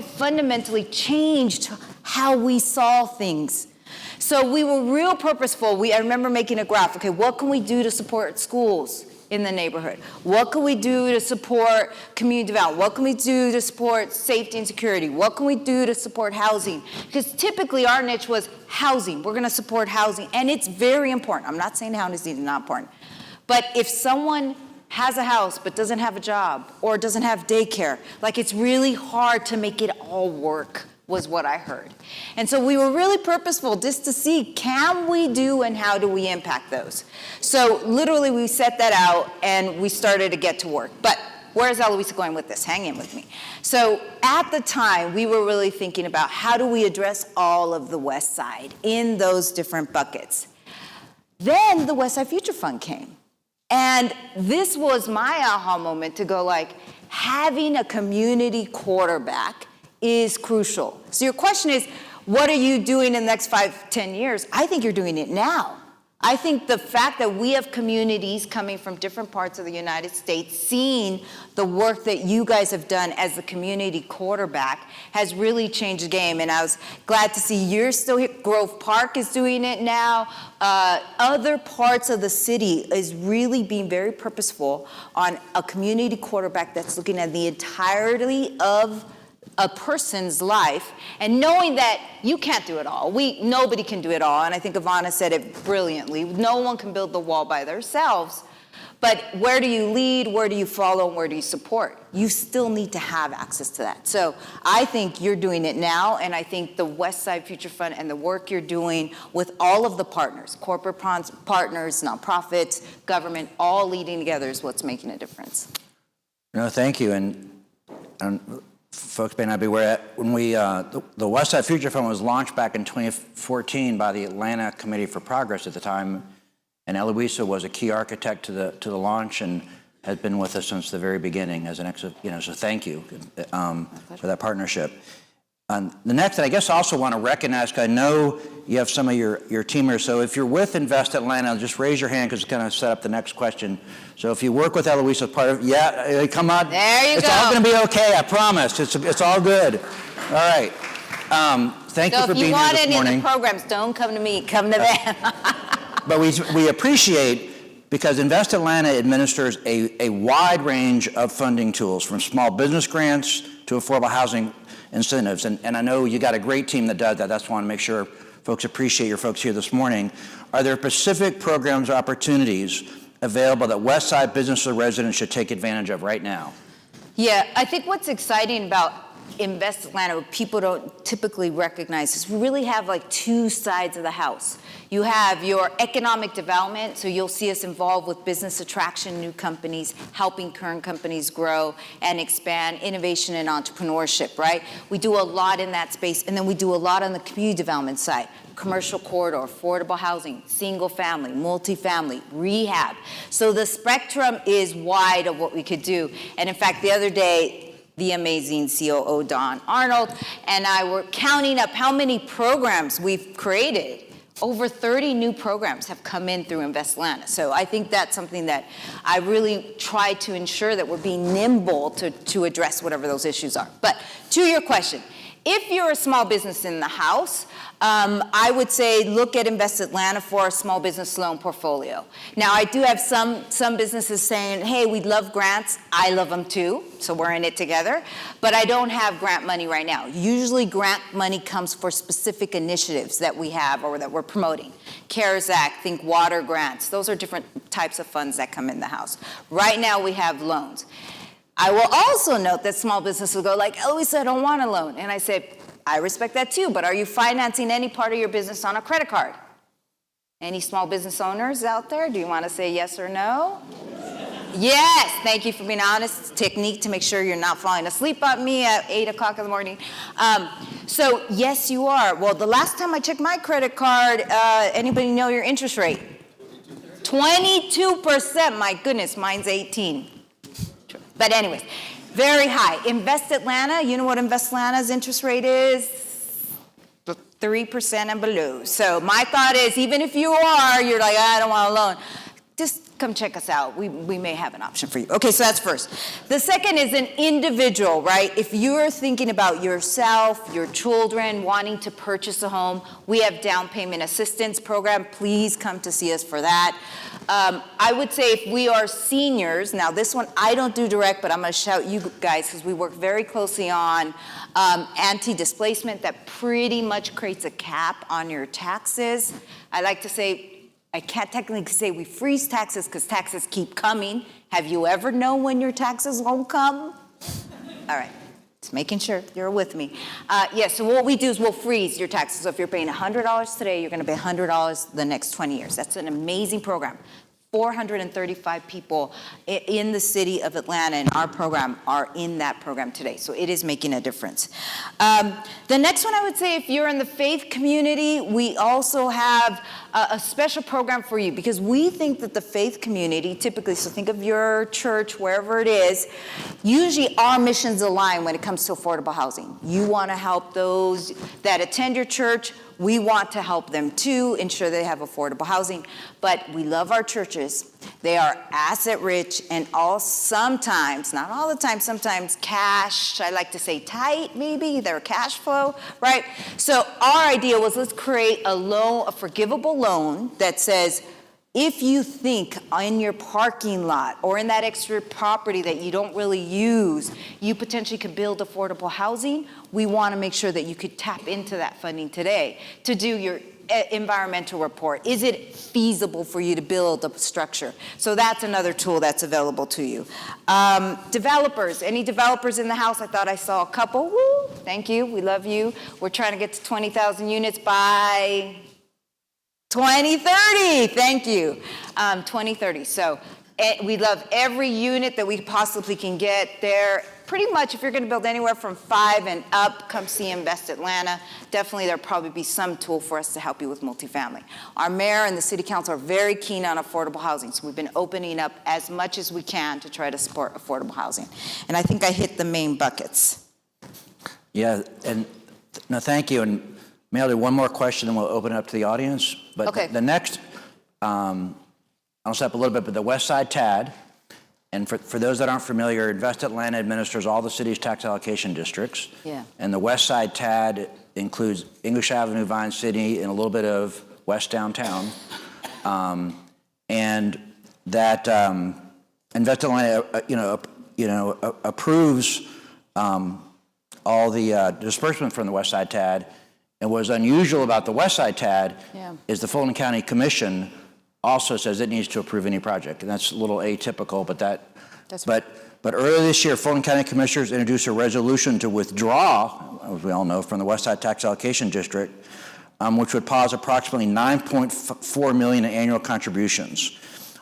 S1: fundamentally changed how we saw things. So we were real purposeful. I remember making a graph. Okay, what can we do to support schools in the neighborhood? What can we do to support community development? What can we do to support safety and security? What can we do to support housing? Because typically our niche was housing. We're going to support housing, and it's very important. I'm not saying housing is not important. But if someone has a house but doesn't have a job or doesn't have daycare, it's really hard to make it all work, was what I heard. And so we were really purposeful just to see, can we do and how do we impact those? So literally we set that out and we started to get to work. But where's Eloisa going with this? Hang in with me. So at the time, we were really thinking about how do we address all of the West Side in those different buckets. Then the West Side Future Fund came. And this was my aha moment to go having a community quarterback is crucial. So your question is, what are you doing in the next 5, 10 years? I think you're doing it now. I think the fact that we have communities coming from different parts of the United States seeing the work that you guys have done as the community quarterback has really changed the game. And I was glad to see you're still here. Grove Park is doing it now. Other parts of the city is really being very purposeful on a community quarterback that's looking at the entirety of a person's life, and knowing that you can't do it all. Nobody can do it all, and I think Ahmann said it brilliantly. No one can build the wall by themselves, but where do you lead, where do you follow, and where do you support? You still need to have access to that. So I think you're doing it now, and I think the West Side Future Fund and the work you're doing with all of the partners, corporate partners, nonprofits, government, all leading together is what's making a difference.
S39: No, thank you, and folks may not be aware, when the West Side Future Fund was launched back in 2014 by the Atlanta Committee for Progress at the time, and Eloisa was a key architect to the launch and has been with us since the very beginning as an so thank you for that partnership. The next, I guess I also want to recognize, 'cause I know you have some of your teamers, so if you're with Invest Atlanta, just raise your hand because it's going to set up the next question. So if you work with Eloisa as part of, come on.
S1: There you go.
S39: It's all going to be okay, I promise. It's all good. All right. Thank you for being here this morning.
S1: So if you want any of the programs, don't come to me, come to them.
S39: But we appreciate, because Invest Atlanta administers a wide range of funding tools, from small business grants to affordable housing incentives. And I know you got a great team that does that. That's why I want to make sure folks appreciate your folks here this morning. Are there specific programs or opportunities available that Westside business or residents should take advantage of right now?
S1: Yeah, I think what's exciting about Invest Atlanta, what people don't typically recognize, is we really have like two sides of the house. You have your economic development, so you'll see us involved with business attraction, new companies, helping current companies grow and expand, innovation and entrepreneurship, right? We do a lot in that space, and then we do a lot on the community development side. Commercial corridor, affordable housing, single family, multifamily, rehab. So the spectrum is wide of what we could do. And in fact, the other day, the amazing COO, Don Arnold, and I were counting up how many programs we've created. Over 30 new programs have come in through Invest Atlanta. So I think that's something that I really try to ensure that we're being nimble to address whatever those issues are. But to your question, if you're a small business in the house, I would say look at Invest Atlanta for a small business loan portfolio. Now, I do have some businesses saying, hey, we'd love grants. I love them too, so we're in it together. But I don't have grant money right now. Usually grant money comes for specific initiatives that we have or that we're promoting. CARES Act, think water grants. Those are different types of funds that come in the house. Right now we have loans. I will also note that small businesses will go like, Eloisa, I don't want a loan. And I say, I respect that too, but are you financing any part of your business on a credit card? Any small business owners out there? Do you want to say yes or no? Yes, thank you for being honest. Technique to make sure you're not falling asleep on me at 8 o'clock in the morning. So yes, you are. Well, the last time I checked my credit card, anybody know your interest rate? 22%, my goodness, mine's 18. But anyways, very high. Invest Atlanta, you know what Invest Atlanta's interest rate is? 3% and below. So my thought is, even if you're like, I don't want a loan, just come check us out. We may have an option for you. Okay, so that's first. The second is an individual, right? If you're thinking about yourself, your children, wanting to purchase a home, we have down payment assistance program. Please come to see us for that. I would say if we are seniors, now this one I don't do direct, but I'm going to shout you guys because we work very closely on anti-displacement that pretty much creates a cap on your taxes. I like to say, I can't technically say we freeze taxes because taxes keep coming. Have you ever known when your taxes won't come? All right. Just making sure you're with me. So what we do is we'll freeze your taxes. So if you're paying $100 today, you're going to pay $100 the next 20 years. That's an amazing program. 435 people in the city of Atlanta in our program are in that program today. So it is making a difference. The next one I would say, if you're in the faith community, we also have a special program for you because we think that the faith community typically, so think of your church, wherever it is, usually our missions align when it comes to affordable housing. You want to help those that attend your church. We want to help them too, ensure they have affordable housing. But we love our churches. They are asset rich and sometimes, not all the time, sometimes cash, I like to say tight maybe, their cash flow, right? So our idea was let's create a forgivable loan that says, if you think in your parking lot or in that extra property that you don't really use, you potentially could build affordable housing, we want to make sure that you could tap into that funding today to do your environmental report. Is it feasible for you to build a structure? So that's another tool that's available to you. Developers, any developers in the house? I thought I saw a couple. Woo, thank you, we love you. We're trying to get to 20,000 units by 2030, thank you, 2030. So we love every unit that we possibly can get there. Pretty much, if you're going to build anywhere from 5 and up, come see Invest Atlanta. Definitely, there'll probably be some tool for us to help you with multifamily. Our mayor and the city council are very keen on affordable housing, so we've been opening up as much as we can to try to support affordable housing. And I think I hit the main buckets.
S39: Yeah, and No, thank you. And may I do one more question, and we'll open it up to the audience. But
S1: Okay.
S39: the next, I'll step a little bit, but the Westside TAD, and for those that aren't familiar, Invest Atlanta administers all the city's tax allocation districts.
S1: Yeah.
S39: And the Westside TAD includes English Avenue, Vine City, and a little bit of West Downtown. And that Invest Atlanta, approves all the disbursement from the Westside TAD. And what's unusual about the Westside TAD is the Fulton County Commission also says it needs to approve any project, and that's a little atypical. But earlier this year, Fulton County Commissioners introduced a resolution to withdraw, as we all know, from the Westside Tax Allocation District, which would pause approximately $9.4 million in annual contributions.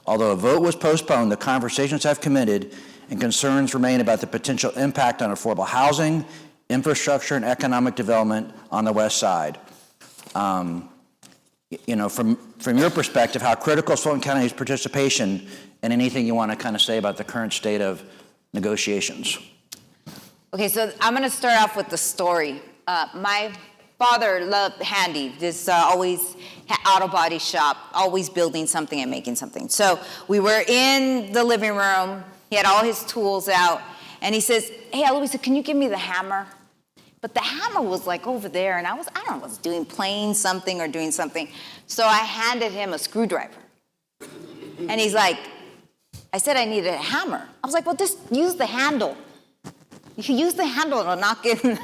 S39: Although a vote was postponed, the conversations have committed, and concerns remain about the potential impact on affordable housing, infrastructure, and economic development on the West Side. From your perspective, how critical is Fulton County's participation, and anything you want to kind of say about the current state of negotiations?
S1: Okay, so I'm going to start off with the story. My father loved handy, this always auto body shop, always building something and making something. So we were in the living room. He had all his tools out, and he says, "Hey, Eloisa, can you give me the hammer?" But the hammer was like over there, and I don't know, was playing something or doing something. So I handed him a screwdriver. And he's like, I said I needed a hammer. I was like, well, just use the handle. You can use the handle and it'll knock in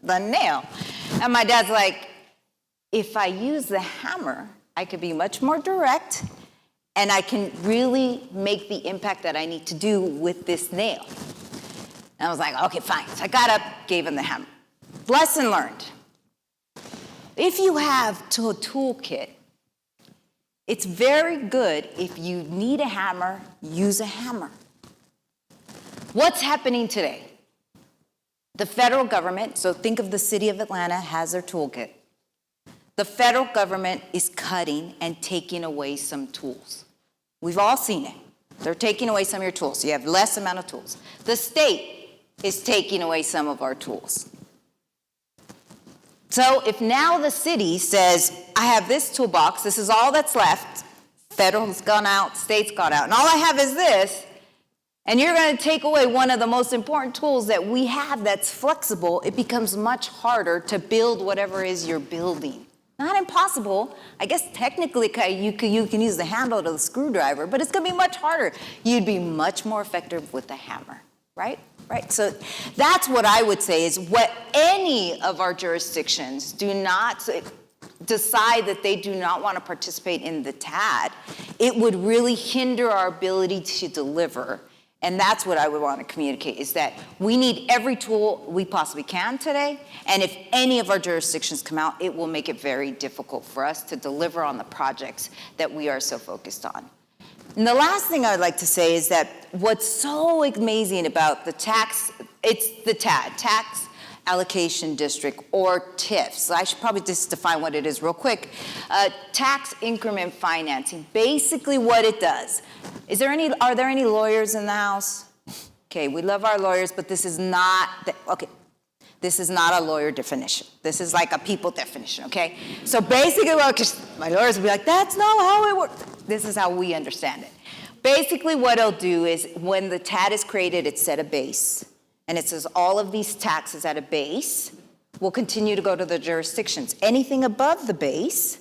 S1: the nail. And my dad's like, if I use the hammer, I could be much more direct, and I can really make the impact that I need to do with this nail. And I was like, okay, fine. So I got up, gave him the hammer. Lesson learned. If you have a toolkit, it's very good if you need a hammer, use a hammer. What's happening today? The federal government, so think of the city of Atlanta, has their toolkit. The federal government is cutting and taking away some tools. We've all seen it. They're taking away some of your tools. So you have less amount of tools. The state is taking away some of our tools. So if now the city says, I have this toolbox, this is all that's left, federal's gone out, state's gone out, and all I have is this, and you're going to take away one of the most important tools that we have that's flexible, it becomes much harder to build whatever it is you're building. Not impossible. I guess technically you can use the handle to the screwdriver, but it's going to be much harder. You'd be much more effective with a hammer, right? Right, so that's what I would say is what any of our jurisdictions do not decide that they do not want to participate in the TAD, it would really hinder our ability to deliver. And that's what I would want to communicate, is that we need every tool we possibly can today, and if any of our jurisdictions come out, it will make it very difficult for us to deliver on the projects that we are so focused on. And the last thing I would like to say is that what's so amazing about the it's the TAD, Tax Allocation District, or TIF. So I should probably just define what it is real quick. Tax increment financing. Basically what it does. Are there any lawyers in the house? Okay, we love our lawyers, but this is not, this is not a lawyer definition. This is like a people definition, okay? So basically, my lawyers will be like, that's not how it works. This is how we understand it. Basically, what it'll do is when the TAD is created, it's set a base. And it says all of these taxes at a base will continue to go to the jurisdictions. Anything above the base,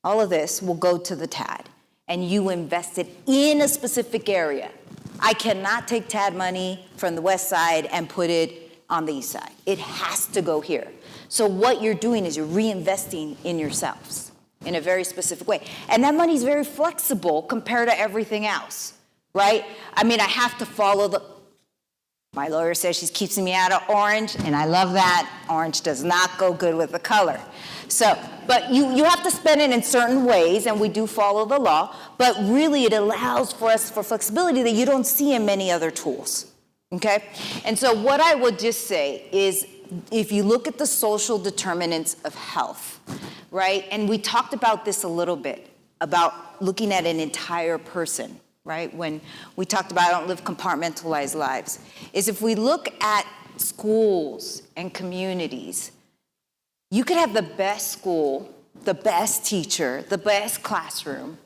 S1: all of this will go to the TAD. And you invest it in a specific area. I cannot take TAD money from the west side and put it on the east side. It has to go here. So what you're doing is you're reinvesting in yourselves in a very specific way. And that money is very flexible compared to everything else, right? I mean, I have to follow my lawyer says she keeps me out of orange, and I love that. Orange does not go good with the color. So, but you have to spend it in certain ways, and we do follow the law, but really it allows for us for flexibility that you don't see in many other tools, okay? And so what I would just say is, if you look at the social determinants of health, right? And we talked about this a little bit, about looking at an entire person, right? When we talked about don't live compartmentalized lives, is if we look at schools and communities, You could have the best school, the best teacher, the best classroom,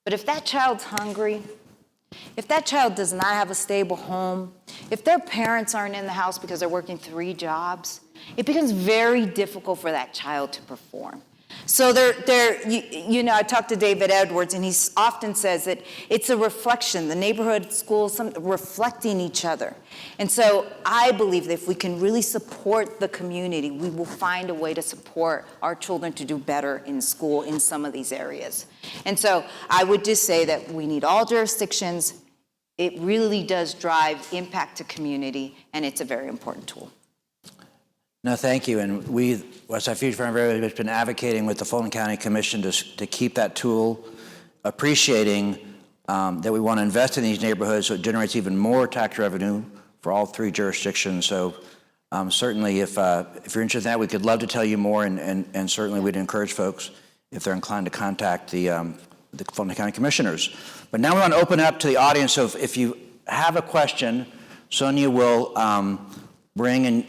S1: but if that child's hungry, if that child does not have a stable home, if their parents aren't in the house because they're working 3 jobs, it becomes very difficult for that child to perform. So I talked to David Edwards, and he often says that it's a reflection, the neighborhood, schools, reflecting each other. And so I believe that if we can really support the community, we will find a way to support our children to do better in school in some of these areas. And so I would just say that we need all jurisdictions. It really does drive impact to community, and it's a very important tool.
S39: No, thank you. And we, Westside Future Fund, has been advocating with the Fulton County Commission to keep that tool, appreciating that we want to invest in these neighborhoods so it generates even more tax revenue for all 3 jurisdictions. So certainly if you're interested in that, we could love to tell you more, and certainly we'd encourage folks, if they're inclined, to contact the Fulton County Commissioners. But now we want to open up to the audience. So if you have a question, Sonia will bring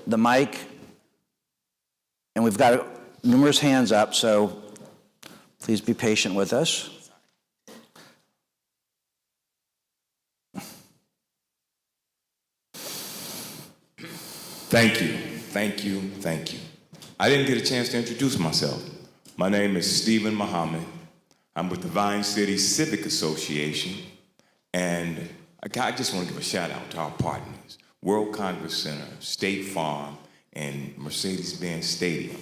S39: the mic, and we've got numerous hands up, so please be patient with us.
S2: Thank you, thank you, thank you. I didn't get a chance to introduce myself. My name is Stephen Muhammad. I'm with the Vine City Civic Association, and I just want to give a shout out to our partners. World Congress Center, State Farm, and Mercedes-Benz Stadium.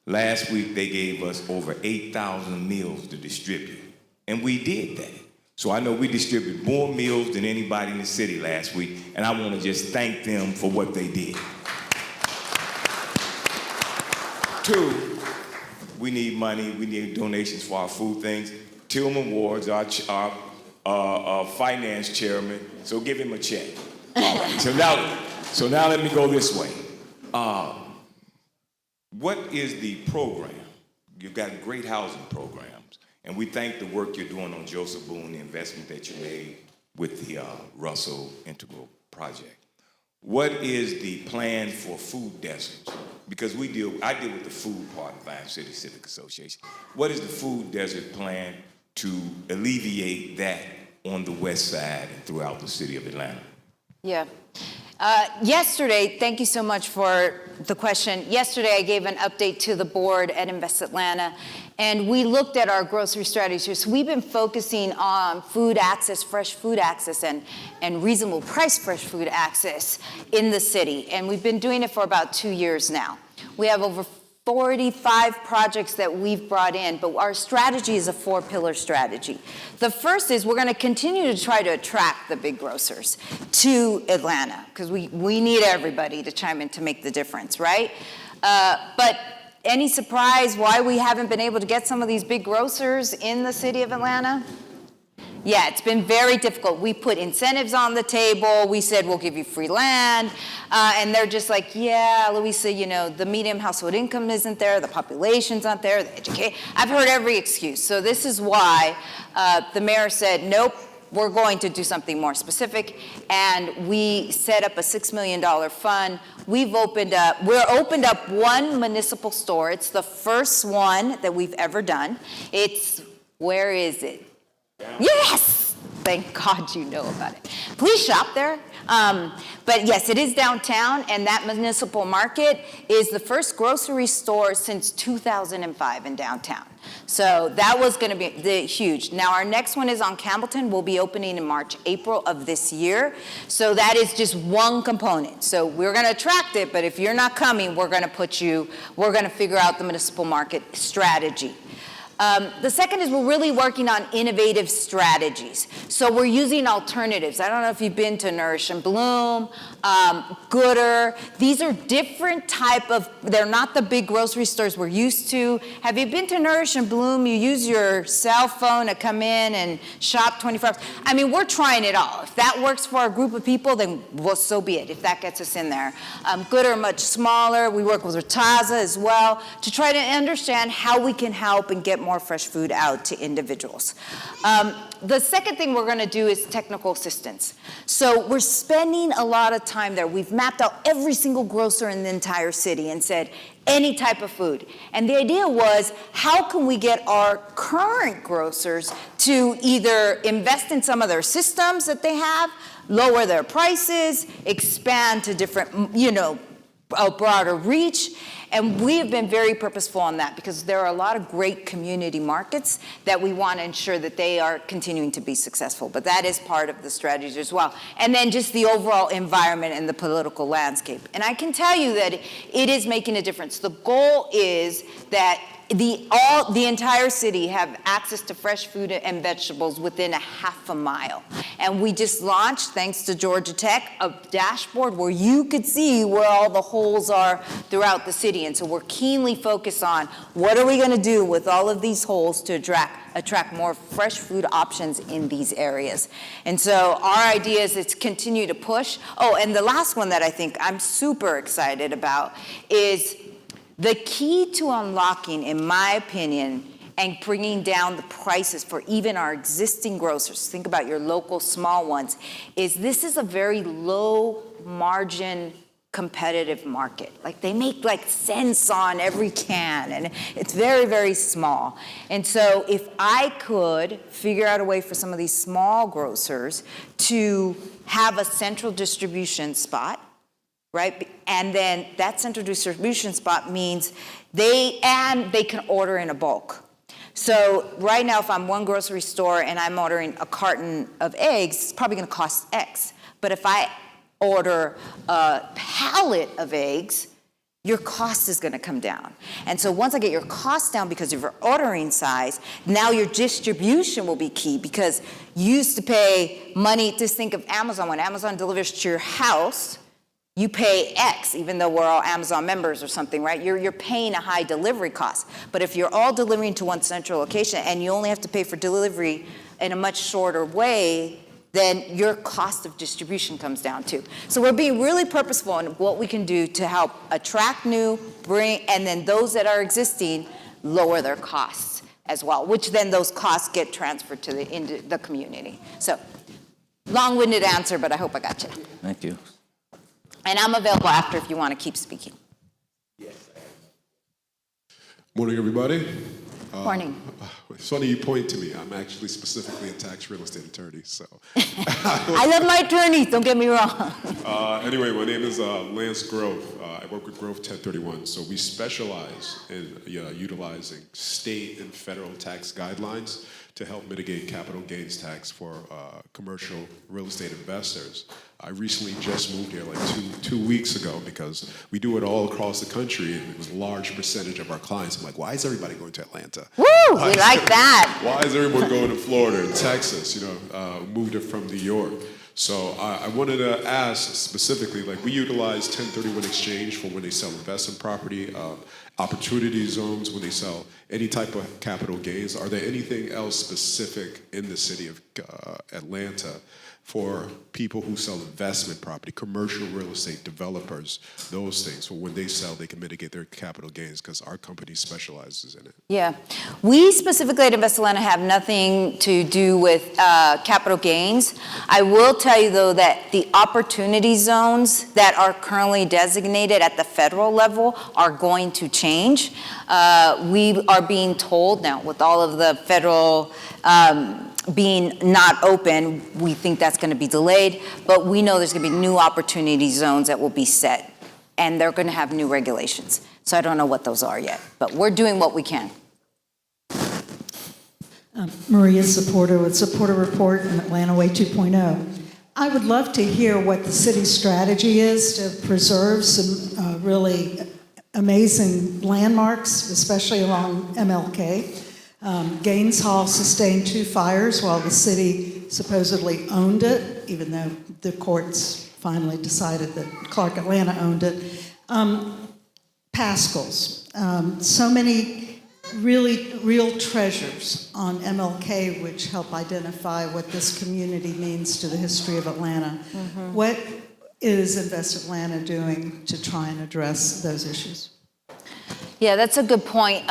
S2: Last week, they gave us over 8,000 meals to distribute, and we did that. So I know we distributed more meals than anybody in the city last week, and I want to just thank them for what they did. 2, we need money, we need donations for our food things. Tillman Ward's our finance chairman, so give him a check. All right, so now let me go this way. What is the program? You've got great housing programs, and we thank the work you're doing on Joseph Boone, the investment that you made with the Russell Integral Project. What is the plan for food deserts? Because I deal with the food part of Vine City Civic Association. What is the food desert plan to alleviate that on the west side and throughout the city of Atlanta?
S1: Yeah. Yesterday, thank you so much for the question. Yesterday, I gave an update to the board at Invest Atlanta, and we looked at our grocery strategy. So we've been focusing on food access, fresh food access, and reasonable price fresh food access in the city. And we've been doing it for about 2 years now. We have over 45 projects that we've brought in, but our strategy is a 4-pillar strategy. The first is we're going to continue to try to attract the big grocers to Atlanta, because we need everybody to chime in to make the difference, right? But any surprise why we haven't been able to get some of these big grocers in the city of Atlanta? Yeah, it's been very difficult. We put incentives on the table. We said, we'll give you free land. And they're just like, yeah, Eloisa, the median household income isn't there, the population's not there, the education. I've heard every excuse. So this is why the mayor said, nope, we're going to do something more specific. And we set up a $6 million fund. We're opened up 1 municipal store. It's the first one that we've ever done. Where is it? Yes! Thank God you know about it. Please shop there. But yes, it is downtown, and that municipal market is the first grocery store since 2005 in downtown. So that was going to be huge. Now our next one is on Campbellton. We'll be opening in March, April of this year. So that is just one component. So we're going to attract it, but if you're not coming, we're going to figure out the municipal market strategy. The second is we're really working on innovative strategies. So we're using alternatives. I don't know if you've been to Nourish and Bloom, Gooder. These are different they're not the big grocery stores we're used to. Have you been to Nourish and Bloom? You use your cell phone to come in and shop 24 hours. I mean, we're trying it all. If that works for a group of people, then so be it, if that gets us in there. Gooder, much smaller. We work with Rataza as well to try to understand how we can help and get more fresh food out to individuals. The second thing we're going to do is technical assistance. So we're spending a lot of time there. We've mapped out every single grocer in the entire city and said, any type of food. And the idea was, how can we get our current grocers to either invest in some of their systems that they have, lower their prices, expand to different, a broader reach. And we have been very purposeful on that because there are a lot of great community markets that we want to ensure that they are continuing to be successful. But that is part of the strategy as well. And then just the overall environment and the political landscape. And I can tell you that it is making a difference. The goal is that the entire city have access to fresh food and vegetables within a half a mile. And we just launched, thanks to Georgia Tech, a dashboard where you could see where all the holes are throughout the city. And so we're keenly focused on what are we going to do with all of these holes to attract more fresh food options in these areas. And so our idea is to continue to push. Oh, and the last one that I think I'm super excited about is the key to unlocking, in my opinion, and bringing down the prices for even our existing grocers, think about your local small ones, is this is a very low margin competitive market. Like they make like cents on every can and it's very, very small. And so if I could figure out a way for some of these small grocers to have a central distribution spot, right? And then that central distribution spot means they can order in a bulk. So right now, if I'm one grocery store and I'm ordering a carton of eggs, it's probably going to cost X. But if I order a pallet of eggs, your cost is going to come down. And so once I get your cost down because of your ordering size, now your distribution will be key because you used to pay money. Just think of Amazon. When Amazon delivers to your house, you pay X, even though we're all Amazon members or something, right? You're paying a high delivery cost. But if you're all delivering to one central location and you only have to pay for delivery in a much shorter way, then your cost of distribution comes down too. So we're being really purposeful in what we can do to help attract new, and then those that are existing, lower their costs as well, which then those costs get transferred to the community. So long-winded answer, but I hope I got you.
S39: Thank you.
S1: And I'm available after if you want to keep speaking.
S3: Morning, everybody.
S1: Morning.
S3: It's funny you point to me. I'm actually specifically a tax real estate attorney, so.
S1: I love my attorneys, don't get me wrong.
S3: Anyway, my name is Lance Grove. I work with Grove 1031. So we specialize in utilizing state and federal tax guidelines to help mitigate capital gains tax for commercial real estate investors. I recently just moved here like two weeks ago because we do it all across the country, and it was a large percentage of our clients. I'm like, why is everybody going to Atlanta?
S1: Woo, we like that.
S3: Why is everyone going to Florida and Texas? Moved it from New York. So I wanted to ask specifically, like we utilize 1031 exchange for when they sell investment property, opportunity zones when they sell any type of capital gains. Are there anything else specific in the city of Atlanta for people who sell investment property, commercial real estate developers, those things, for when they sell, they can mitigate their capital gains because our company specializes in it?
S1: Yeah. We specifically at Invest Atlanta have nothing to do with capital gains. I will tell you, though, that the opportunity zones that are currently designated at the federal level are going to change. We are being told now, with all of the federal being not open, we think that's going to be delayed, but we know there's going to be new opportunity zones that will be set, and they're going to have new regulations. So I don't know what those are yet, but we're doing what we can.
S4: Maria Supporter with Supporter Report and Atlanta Way 2.0. I would love to hear what the city's strategy is to preserve some really amazing landmarks, especially along MLK. Gaines Hall sustained 2 fires while the city supposedly owned it, even though the courts finally decided that Clark Atlanta owned it. Pascal's, so many really real treasures on MLK which help identify what this community means to the history of Atlanta. Mm-hmm. What is Invest Atlanta doing to try and address those issues?
S1: Yeah, that's a good point.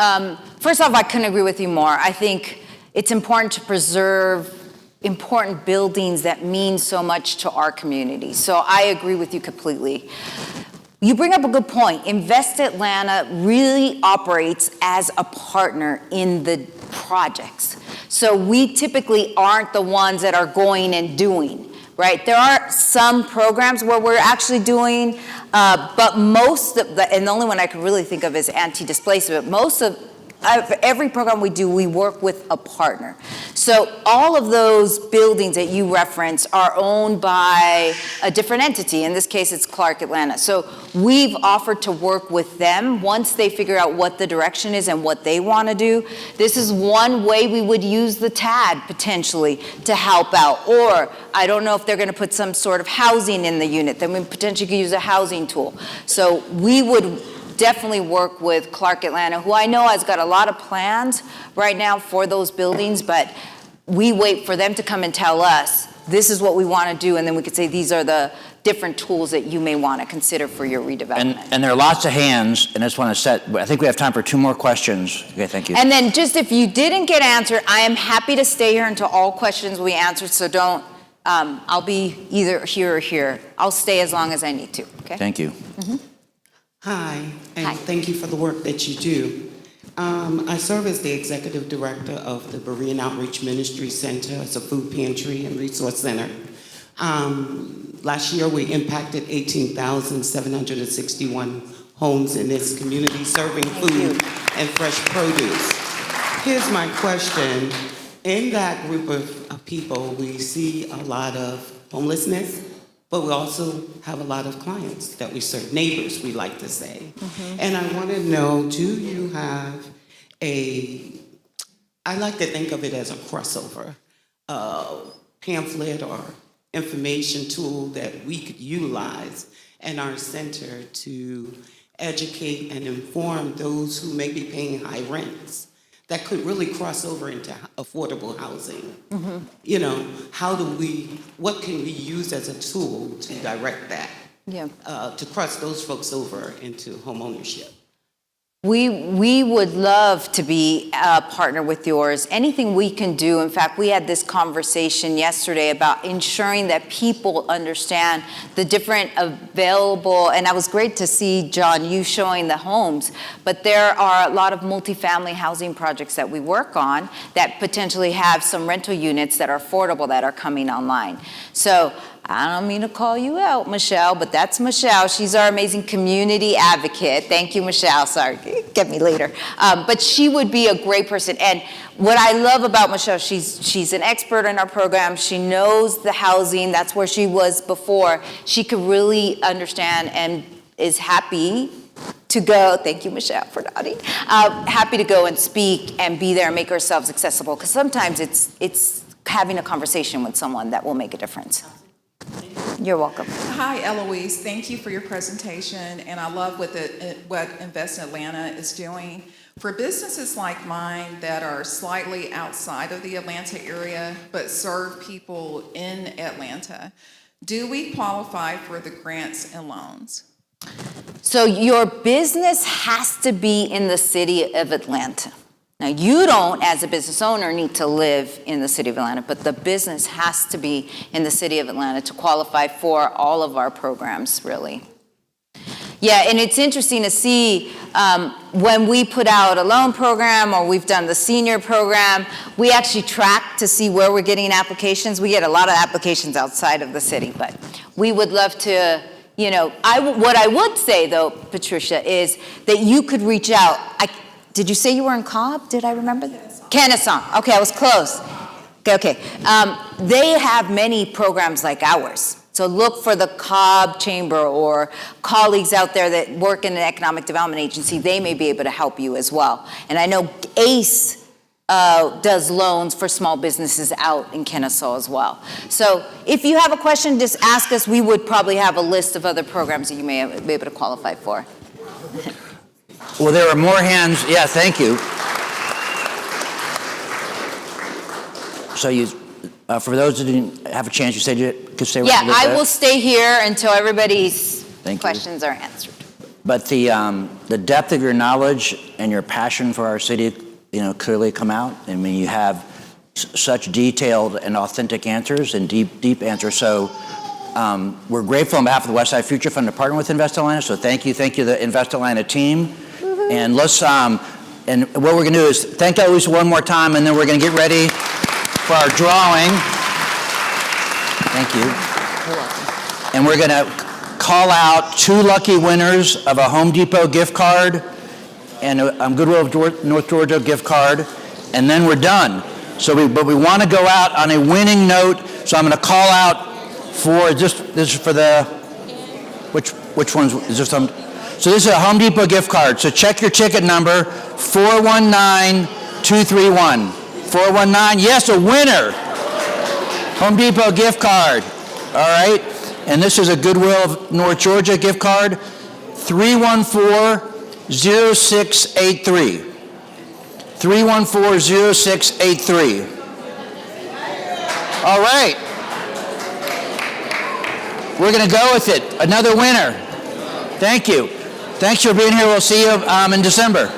S1: First off, I couldn't agree with you more. I think it's important to preserve important buildings that mean so much to our community. So I agree with you completely. You bring up a good point. Invest Atlanta really operates as a partner in the projects. So we typically aren't the ones that are going and doing, right? There are some programs where we're actually doing, but most of the, and the only one I can really think of is anti-displacement. Most of every program we do, we work with a partner. So all of those buildings that you reference are owned by a different entity. In this case, it's Clark Atlanta. So we've offered to work with them once they figure out what the direction is and what they want to do. This is one way we would use the TAD potentially to help out. Or I don't know if they're going to put some sort of housing in the unit, then we potentially could use a housing tool. So we would definitely work with Clark Atlanta, who I know has got a lot of plans right now for those buildings, but we wait for them to come and tell us, this is what we want to do, and then we could say, these are the different tools that you may want to consider for your redevelopment.
S39: And there are lots of hands, and I just want to I think we have time for 2 more questions. Okay, thank you.
S1: And then just if you didn't get answered, I am happy to stay here until all questions we answered, so don't, I'll be either here or here. I'll stay as long as I need to, okay?
S39: Thank you.
S1: Mm-hmm.
S5: Hi, and thank you for the work that you do. I serve as the executive director of the Berean Outreach Ministry Center. It's a food pantry and resource center. Last year, we impacted 18,761 homes in this community, serving food and fresh produce. Here's my question. In that group of people, we see a lot of homelessness, but we also have a lot of clients that we serve, neighbors, we like to say.
S1: Mm-hmm.
S5: And I want to know, do you have I like to think of it as a crossover pamphlet or information tool that we could utilize in our center to educate and inform those who may be paying high rents that could really cross over into affordable housing.
S1: Mm-hmm.
S5: You know, what can we use as a tool to direct that?
S1: Yeah.
S5: To cross those folks over into homeownership?
S1: We would love to be a partner with yours. Anything we can do. In fact, we had this conversation yesterday about ensuring that people understand the different available, and that was great to see, John, you showing the homes, but there are a lot of multifamily housing projects that we work on that potentially have some rental units that are affordable that are coming online. So I don't mean to call you out, Michelle, but that's Michelle. She's our amazing community advocate. Thank you, Michelle. Sorry, get me later. But she would be a great person. And what I love about Michelle, she's an expert in our program. She knows the housing. That's where she was before. She could really understand and is happy to go, thank you, Michelle, for nodding, happy to go and speak and be there and make ourselves accessible. Because sometimes it's having a conversation with someone that will make a difference. You're welcome.
S29: Hi, Eloise. Thank you for your presentation, and I love what Invest Atlanta is doing. For businesses like mine that are slightly outside of the Atlanta area but serve people in Atlanta, do we qualify for the grants and loans?
S1: So your business has to be in the city of Atlanta. Now, you don't, as a business owner, need to live in the city of Atlanta, but the business has to be in the city of Atlanta to qualify for all of our programs, really. Yeah, and it's interesting to see when we put out a loan program or we've done the senior program, we actually track to see where we're getting applications. We get a lot of applications outside of the city, but we would love to, you know, what I would say, though, Patricia, is that you could reach out. Did you say you were in Cobb? Did I remember that? Kennesaw. Okay, I was close. Okay. They have many programs like ours. So look for the Cobb Chamber or colleagues out there that work in an economic development agency. They may be able to help you as well. And I know ACE does loans for small businesses out in Kennesaw as well. So if you have a question, just ask us. We would probably have a list of other programs that you may be able to qualify for.
S39: Well, there are more hands. Yeah, thank you. So you, for those who didn't have a chance, you said you could stay with us.
S1: Yeah, I will stay here until everybody's questions are answered.
S39: but the depth of your knowledge and your passion for our city, clearly come out. I mean, you have such detailed and authentic answers and deep answers. So we're grateful on behalf of the Westside Future Fund to partner with Invest Atlanta. So thank you, the Invest Atlanta team. And let's, and what we're gonna do is thank Eloisa one more time, and then we're gonna get ready for our drawing. Thank you. And we're gonna call out 2 lucky winners of a Home Depot gift card and a Goodwill of North Georgia gift card, and then we're done. But we want to go out on a winning note, so I'm going to call out for this is for the which ones is this? So this is a Home Depot gift card. So check your ticket number 419231. 419. Yes, a winner. Home Depot gift card. All right. And this is a Goodwill of North Georgia gift card, 314-0683. 314-0683. All right. We're going to go with it. Another winner. Thank you. Thanks for being here. We'll see you in December.